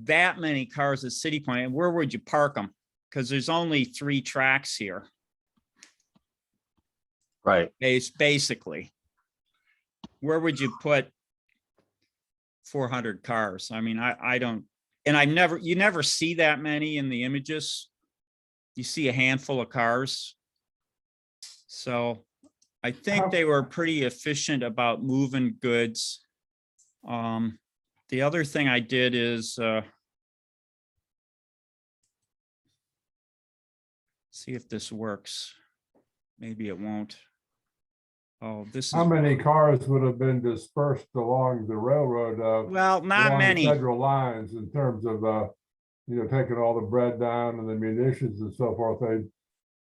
that many cars at City Point. And where would you park them? Because there's only 3 tracks here, Right. basically. Where would you put 400 cars? I mean, I don't, and you never see that many in the images. You see a handful of cars. So I think they were pretty efficient about moving goods. The other thing I did is see if this works. Maybe it won't. Oh, this is. How many cars would have been dispersed along the railroad? Well, not along the many. Federal lines in terms of, you know, taking all the bread down and the munitions and so forth.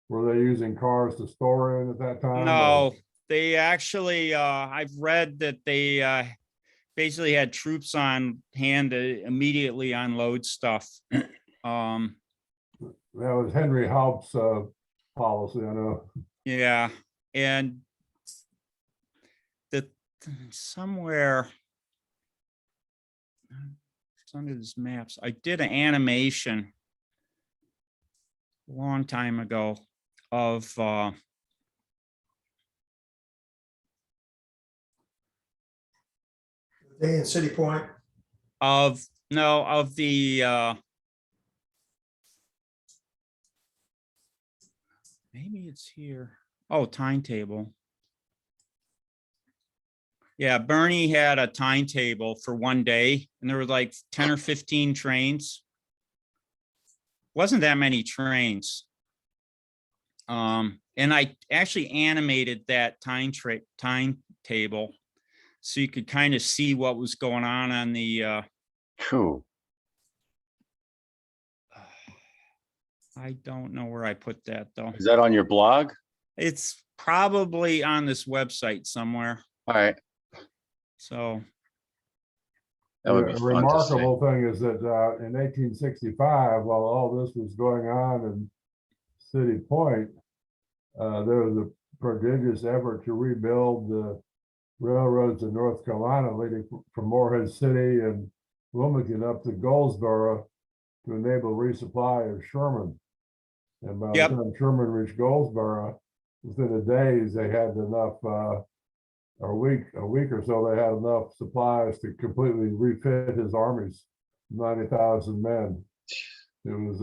Were they using cars to store in at that time? No, they actually, I've read that they basically had troops on hand to immediately unload stuff. That was Henry Haupt's policy, I know. Yeah, and the somewhere it's under these maps. I did an animation a long time ago of Day in City Point. of the maybe it's here. Oh, timetable. Yeah, Bernie had a timetable for one day and there were like 10 or 15 trains. Wasn't that many trains. And I actually animated that timetable so you could kind of see what was going on the True. I don't know where I put that though. Is that on your blog? It's probably on this website somewhere. All right. So That would be The fun to see. remarkable thing is that in 1865, while all this was going on in City Point, there was a prodigious effort to rebuild the railroads in North Carolina leading from Morehead City and Wilmington up to Goldsboro to enable resupply of Sherman. And by the Yep. time Sherman reached Goldsboro, within a days they had enough, a week or so, they had enough supplies to completely refit his armies, 90,000 men. It was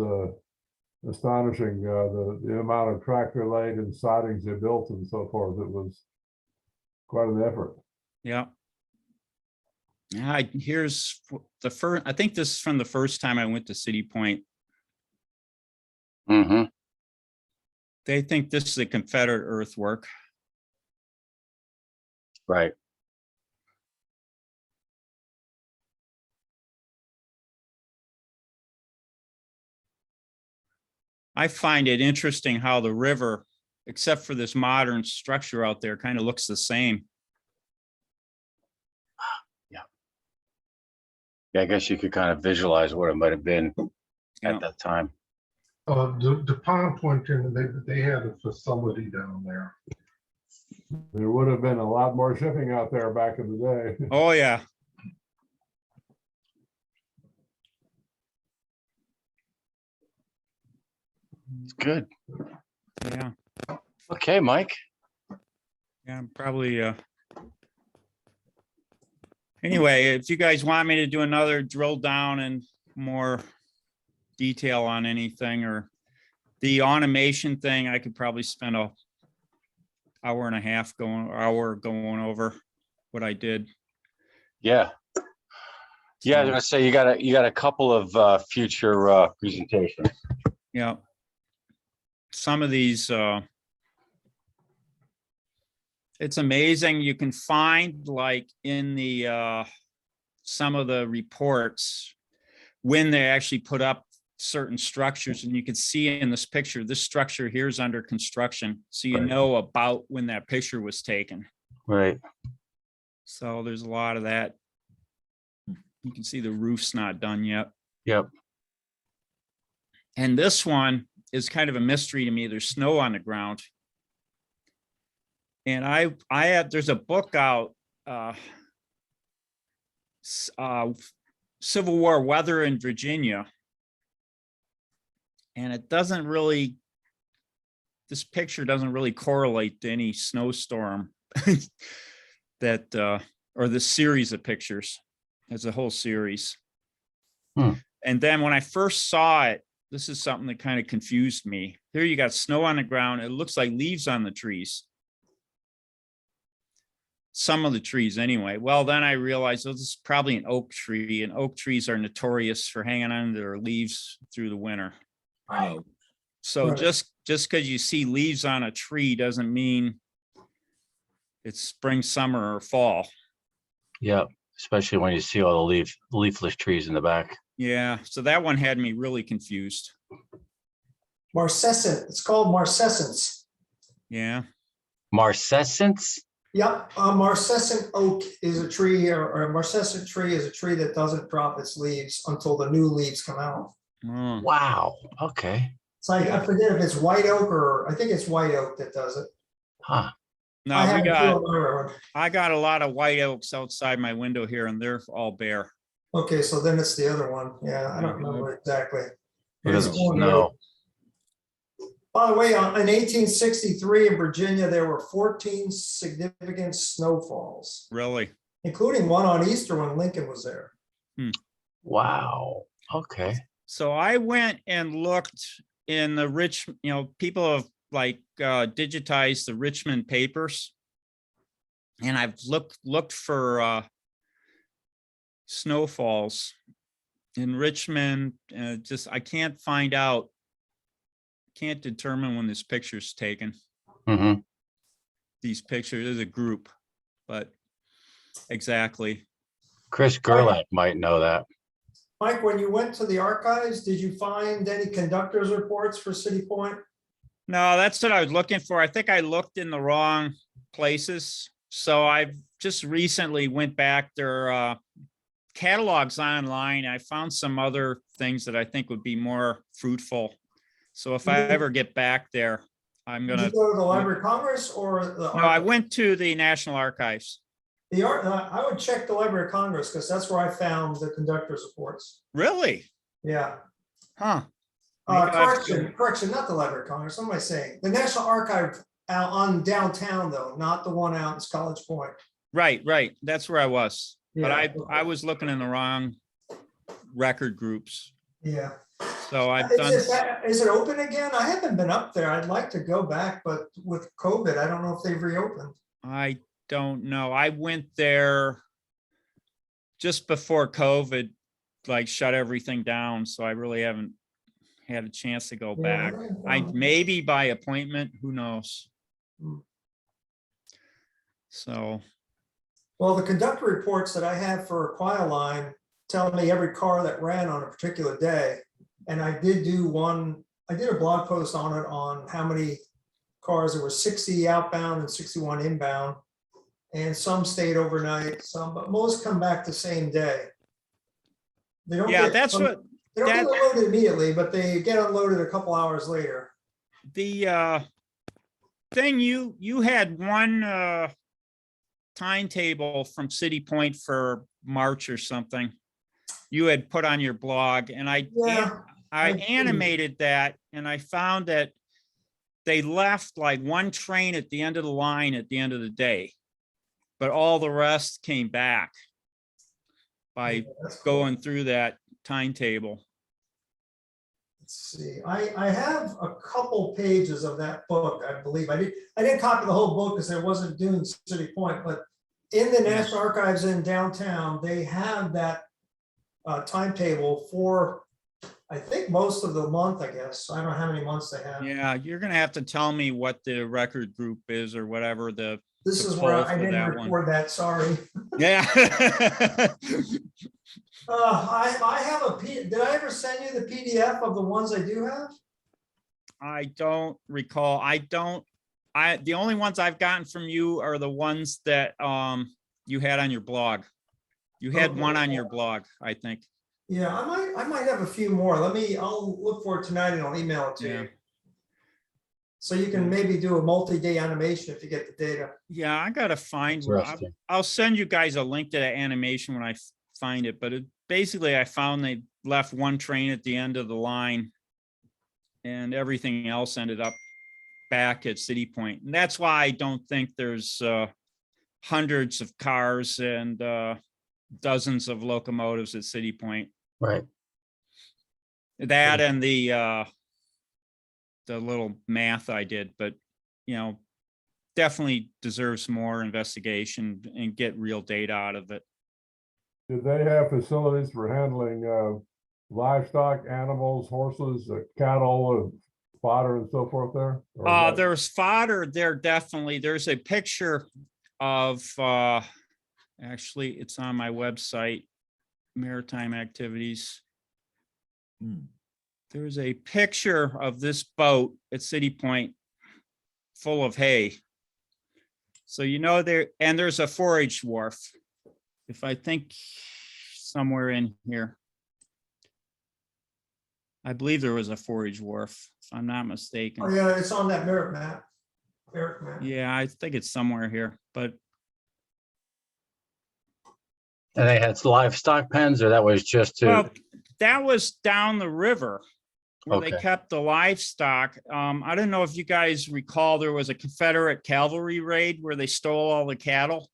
astonishing, the amount of tractor laden sidings they built and so forth. It was quite an effort. yeah. Yeah, here's the first, I think this is from the first time I went to City Point. Mm-hmm. They think this is a Confederate earthwork. Right. I find it interesting how the river, except for this modern structure out there, kind of looks the same. Yeah, I guess you could kind of visualize what it might have been Yeah. at that time. DuPont went in, they had a facility down there. There would have been a lot more shipping out there back in the day. Oh, yeah. It's good. Yeah. Okay, Mike. Yeah, I'm probably, anyway, if you guys want me to do another drill down and more detail on anything or the automation thing, I could probably spend a hour and a half going over what I did. Yeah. Yeah, I was gonna say you got a couple of future presentations. Yeah. Some of these, it's amazing. You can find like in the, some of the reports when they actually put up certain structures, and you can see in this picture, this structure here is under construction. So you Right. know about when that picture was taken. Right. So there's a lot of that. You can see the roof's not done yet. Yep. And this one is kind of a mystery to me. There's snow on the ground. And I have, there's a book out, Civil War Weather in Virginia. And it doesn't really, this picture doesn't really correlate to any snowstorm that, or the series of pictures. It's a whole series. And then when I first saw it, this is something that kind of confused me. Here you got snow on the ground. It looks like leaves on the trees. Some of the trees anyway. Well, then I realized, oh, this is probably an oak tree, and oak trees are notorious for hanging on to their leaves through the winter. Oh, So Right. just because you see leaves on a tree doesn't mean it's spring, summer, or fall. Yep. Especially when you see all the leafless trees in the back. Yeah, so that one had me really confused. Marcescent, it's called marcescence. Yeah, Marcescence? Yep, a marcescent oak is a tree, or a marcescent tree is a tree that doesn't drop its leaves until the new leaves come out. oh, Wow. Okay. It's like, I forget if it's white oak or, I think it's white oak that does it. Huh. no, I we have a few got, on my road. I got a lot of white oaks outside my window here, and they're all bare. Okay, so then it's the other one. Yeah, I don't Mhm. remember exactly. Because of It's going snow. By the way, in 1863 in Virginia, there were 14 significant snowfalls, Really? including one on Easter when Lincoln was there. Wow. Okay. So I went and looked in the people have like digitized the Richmond papers. And I've looked for snowfalls in Richmond. I can't find out, can't determine when this picture's taken. Mm-hmm. These pictures is a group, but exactly. Chris Gerlach might know that. Mike, when you went to the archives, did you find any conductor's reports for City Point? No, that's what I was looking for. I think I looked in the wrong places. So I've just recently went back their catalogs online. I found some other things that I think would be more fruitful. So if I ever get back there, I'm Did gonna, you go to the Library of Congress or the? no, I went to the National Archives. I would check the Library of Congress because that's where I found the conductor's reports. Really? Yeah. Huh. Maybe I'll have to- Correction, not the Library of Congress. What am I saying? The National Archive out on downtown though, not the one out in College Point. Right. That's where I was. But Yeah. I was looking in the wrong record groups. Yeah. So I've done, Is it open again? I haven't been up there. I'd like to go back, but with COVID, I don't know if they've reopened. I don't know. I went there just before COVID, like shut everything down. So I really haven't had a chance to go back. I maybe by appointment, who knows? So, Well, the conductor reports that I have for Line tell me every car that ran on a particular day. And I did a blog post on it on how many cars. There were 60 outbound and 61 inbound. And some stayed overnight, but most come back the same day. They don't yeah, get- that's what, They don't that- get unloaded immediately, but they get unloaded a couple hours later. the thing you had one timetable from City Point for March or something you had put on your blog, and I Yeah, I see. animated that, and I found that they left like one train at the end of the line at the end of the day, but all the rest came back by that's cool. going through that timetable. Let's see, I have a couple pages of that book, I believe. I didn't copy the whole book because I wasn't doing City Point, but in the National Archives in downtown, they have that timetable for, I think, most of the month, I guess. I don't know how many months they have. Yeah, you're gonna have to tell me what the record group is or whatever the, This the is where poll I for didn't that one. record that, sorry. yeah. I have did I ever send you the PDF of the ones I do have? I don't recall. The only ones I've gotten from you are the ones that you had on your blog. You had Okay. one on your blog, I think. Yeah, I might have a few more. I'll look for it tonight and I'll email it to Yeah. you. So you can maybe do a multi-day animation if you get the data. Yeah, I gotta find, Interesting. I'll send you guys a link to that animation when I find it, but basically I found they left one train at the end of the line and everything else ended up back at City Point. And that's why I don't think there's hundreds of cars and dozens of locomotives at City Point. Right. That and the little math I did, but definitely deserves more investigation and get real data out of it. Did they have facilities for handling livestock, animals, horses, cattle, fodder and so forth there? Or is that- There's fodder there, definitely. There's a picture of, actually, it's on my website, Maritime Activities. There's a picture of this boat at City Point full of hay. So there's a forage wharf. If I think somewhere in here. I believe there was a forage wharf, if I'm not mistaken. Oh, yeah, it's on that merit map. Yeah, I think it's somewhere here, but And they had livestock pens, or that was just to, well, that was down the river where they Okay. kept the livestock. I don't know if you guys recall, there was a Confederate cavalry raid where they stole all the cattle.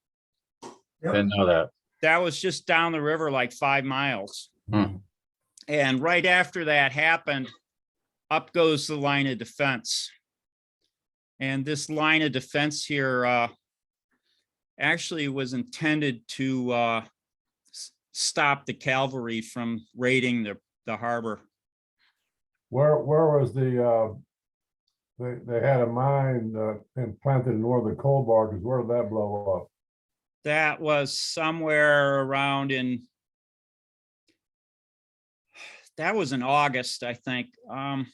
didn't know that. That was just down the river, like 5 miles. Hmm. And right after that happened, up goes the line of defense. And this line of defense here actually was intended to stop the cavalry from raiding the harbor. Where was the, they had a mine implanted in one of the coal barges. Where did that blow up? That was somewhere around that was in August, I think. I'm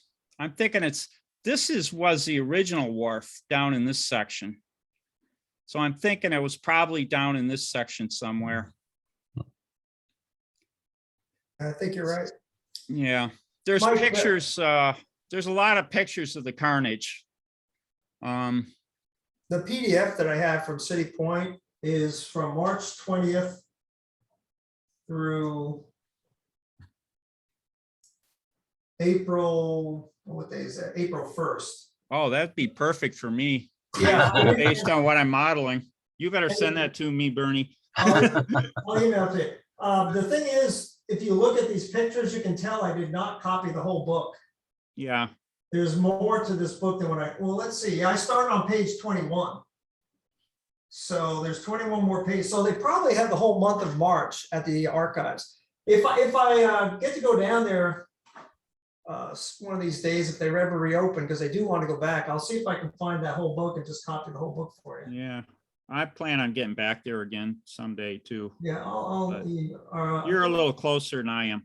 thinking was the original wharf down in this section. So I'm thinking it was probably down in this section somewhere. I think you're right. Yeah, there's Mike, pictures, there's a lot of pictures of the carnage. The PDF that I have from City Point is from March 20th through April, what day is that? April 1st. Oh, that'd be perfect for me, Yeah. based on what I'm modeling. You better send that to me, Bernie. I'll email it to you. The thing is, if you look at these pictures, you can tell I did not copy the whole book. Yeah, There's more to this book than well, let's see. I started on page 21. So there's 21 more pages. So they probably have the whole month of March at the archives. If I get to go down there one of these days, if they ever reopen, because I do want to go back, I'll see if I can find that whole book and just copy the whole book for you. yeah. I plan on getting back there again someday too. Yeah, You're a little closer than I am.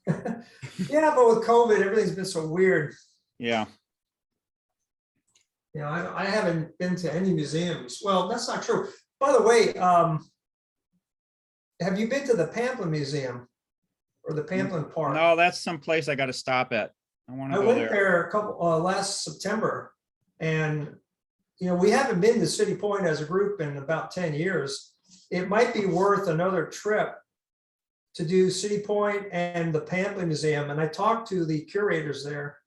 yeah, but with COVID, everything's been so weird. Yeah. You know, I haven't been to any museums. Well, that's not true. By the way, have you been to the Pamplin Museum or the Pamplin Park? No, that's someplace I got to stop at. I want to I go went there. there a couple last September, and you know, we haven't been to City Point as a group in about 10 years. It might be worth another trip to do City Point and the Pamplin Museum. And I talked to the curators there,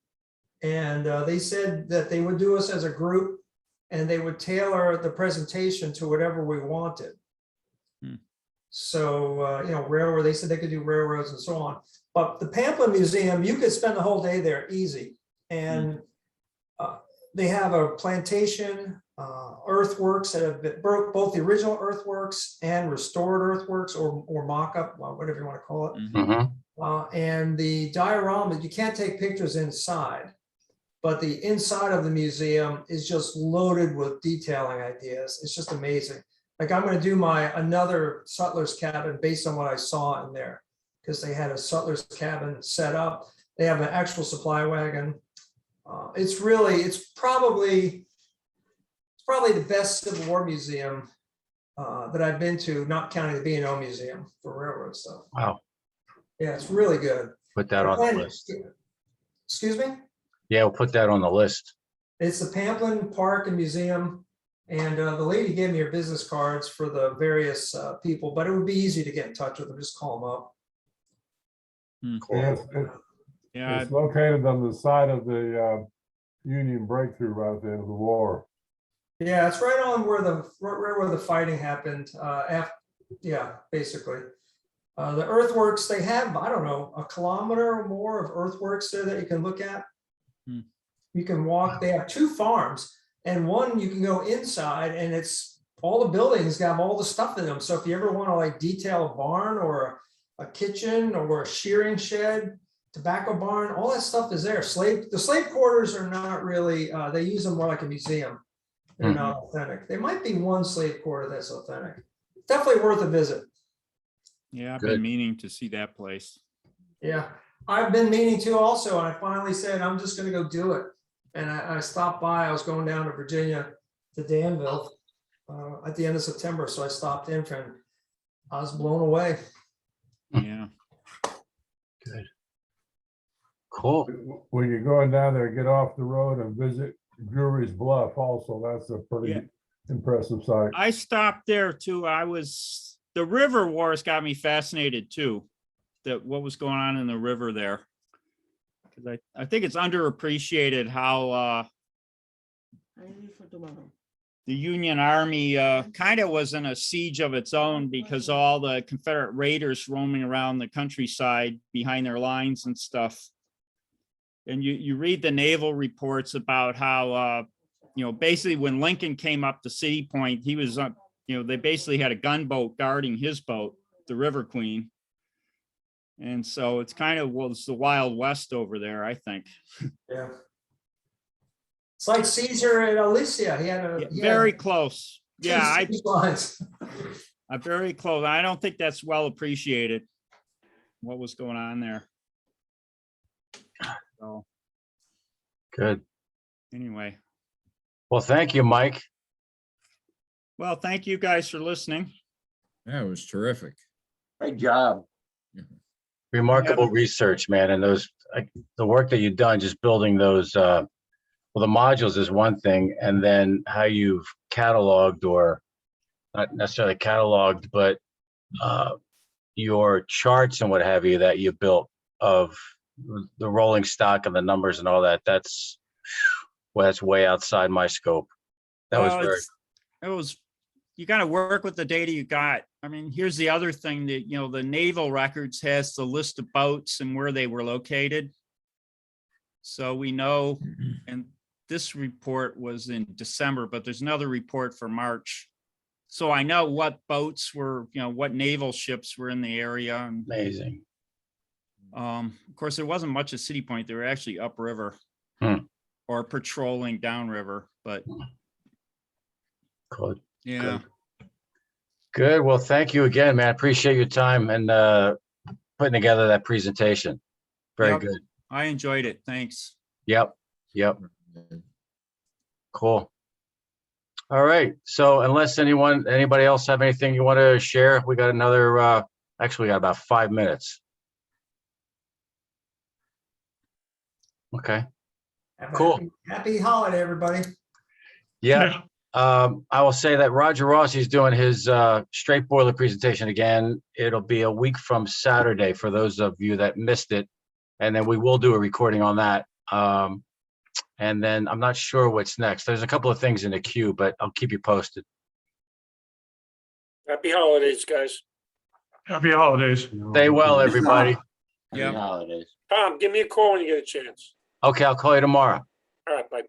and they said that they would do us as a group and they would tailor the presentation to whatever we wanted. So, you know, railroad, they said they could do railroads and so on. But the Pamplin Museum, you could spend the whole day there easy. And they have a plantation, earthworks that have been both the original earthworks and restored earthworks or mock-up, whatever you want to call it. Mhm. And the diorama, you can't take pictures inside, but the inside of the museum is just loaded with detailing ideas. It's just amazing. Like I'm going to do another sutler's cabin based on what I saw in there, because they had a sutler's cabin set up. They have an actual supply wagon. It's probably the best Civil War museum that I've been to, not counting the B&O Museum for railroad stuff. Wow. Yeah, it's really good. Put that on the list. Excuse me? Yeah, we'll put that on the list. It's the Pamplin Park and Museum. And the lady gave me her business cards for the various people, but it would be easy to get in touch with them. Just call them up. Yeah, Yeah, it's located on the side of the Union Breakthrough right at the end of the war. Yeah, it's right on where the fighting happened. Yeah, basically. The earthworks, they have, I don't know, a kilometer or more of earthworks there that you can look at. Hmm. You can walk. They have 2 farms, and one you can go inside, and it's all the buildings have all the stuff in them. So if you ever want to like detail a barn or a kitchen or a shearing shed, tobacco barn, all that stuff is there. The slave quarters are not really, they use them more like a museum. They're not authentic. There might be one slave quarter that's authentic. Definitely worth a visit. yeah, I've Good. been meaning to see that place. Yeah, I've been meaning to also, and I finally said, I'm just gonna go do it. And I stopped by, I was going down to Virginia to Danville at the end of September, so I stopped in and I was blown away. Yeah, Good. Cool. When you're going down there, get off the road and visit Drury's Bluff also. That's a pretty Yeah. impressive site. I stopped there too. The river wars got me fascinated too. What was going on in the river there. Because I think it's underappreciated how the Union Army kind of was in a siege of its own because all the Confederate raiders roaming around the countryside behind their lines and stuff. And you read the naval reports about how, basically when Lincoln came up to City Point, he was, they basically had a gunboat guarding his boat, the River Queen. And so it's kind of, it's the Wild West over there, I think. Yeah. It's like Caesar and Alicia. He had Very close. Yeah, I I'm very close. I don't think that's well appreciated, what was going on there. So Good. anyway, Well, thank you, Mike. well, thank you guys for listening. Yeah, it was terrific. Great job. Remarkable research, man. And the work that you've done, just building those, the modules is one thing. And then how you've cataloged, or not necessarily cataloged, but your charts and what have you that you built of the rolling stock and the numbers and all that. That's way outside my scope. That was very, You got to work with the data you got. I mean, here's the other thing that, the naval records has the list of boats and where they were located. So we know, and this report was in December, but there's another report for March. So I know what boats were, what naval ships were in the area. And, amazing. of course, there wasn't much at City Point. They were actually upriver or patrolling downriver, but Good. yeah. Good. Well, thank you again, man. Appreciate your time and putting together that presentation. Very Yep. good. I enjoyed it. Thanks. Yep. Cool. All right. So unless anybody else have anything you want to share, we got another, actually we got about 5 minutes. Okay. Cool. Happy holiday, everybody. Yeah. I will say that Roger Rossi's doing his straight boiler presentation again. It'll be a week from Saturday for those of you that missed it. And then we will do a recording on that. And then I'm not sure what's next. There's a couple of things in the queue, but I'll keep you posted. Happy holidays, guys. Happy holidays. Stay well, everybody. Yeah. Holidays. Tom, give me a call when you get a chance. Okay, I'll call you tomorrow. All right, bye.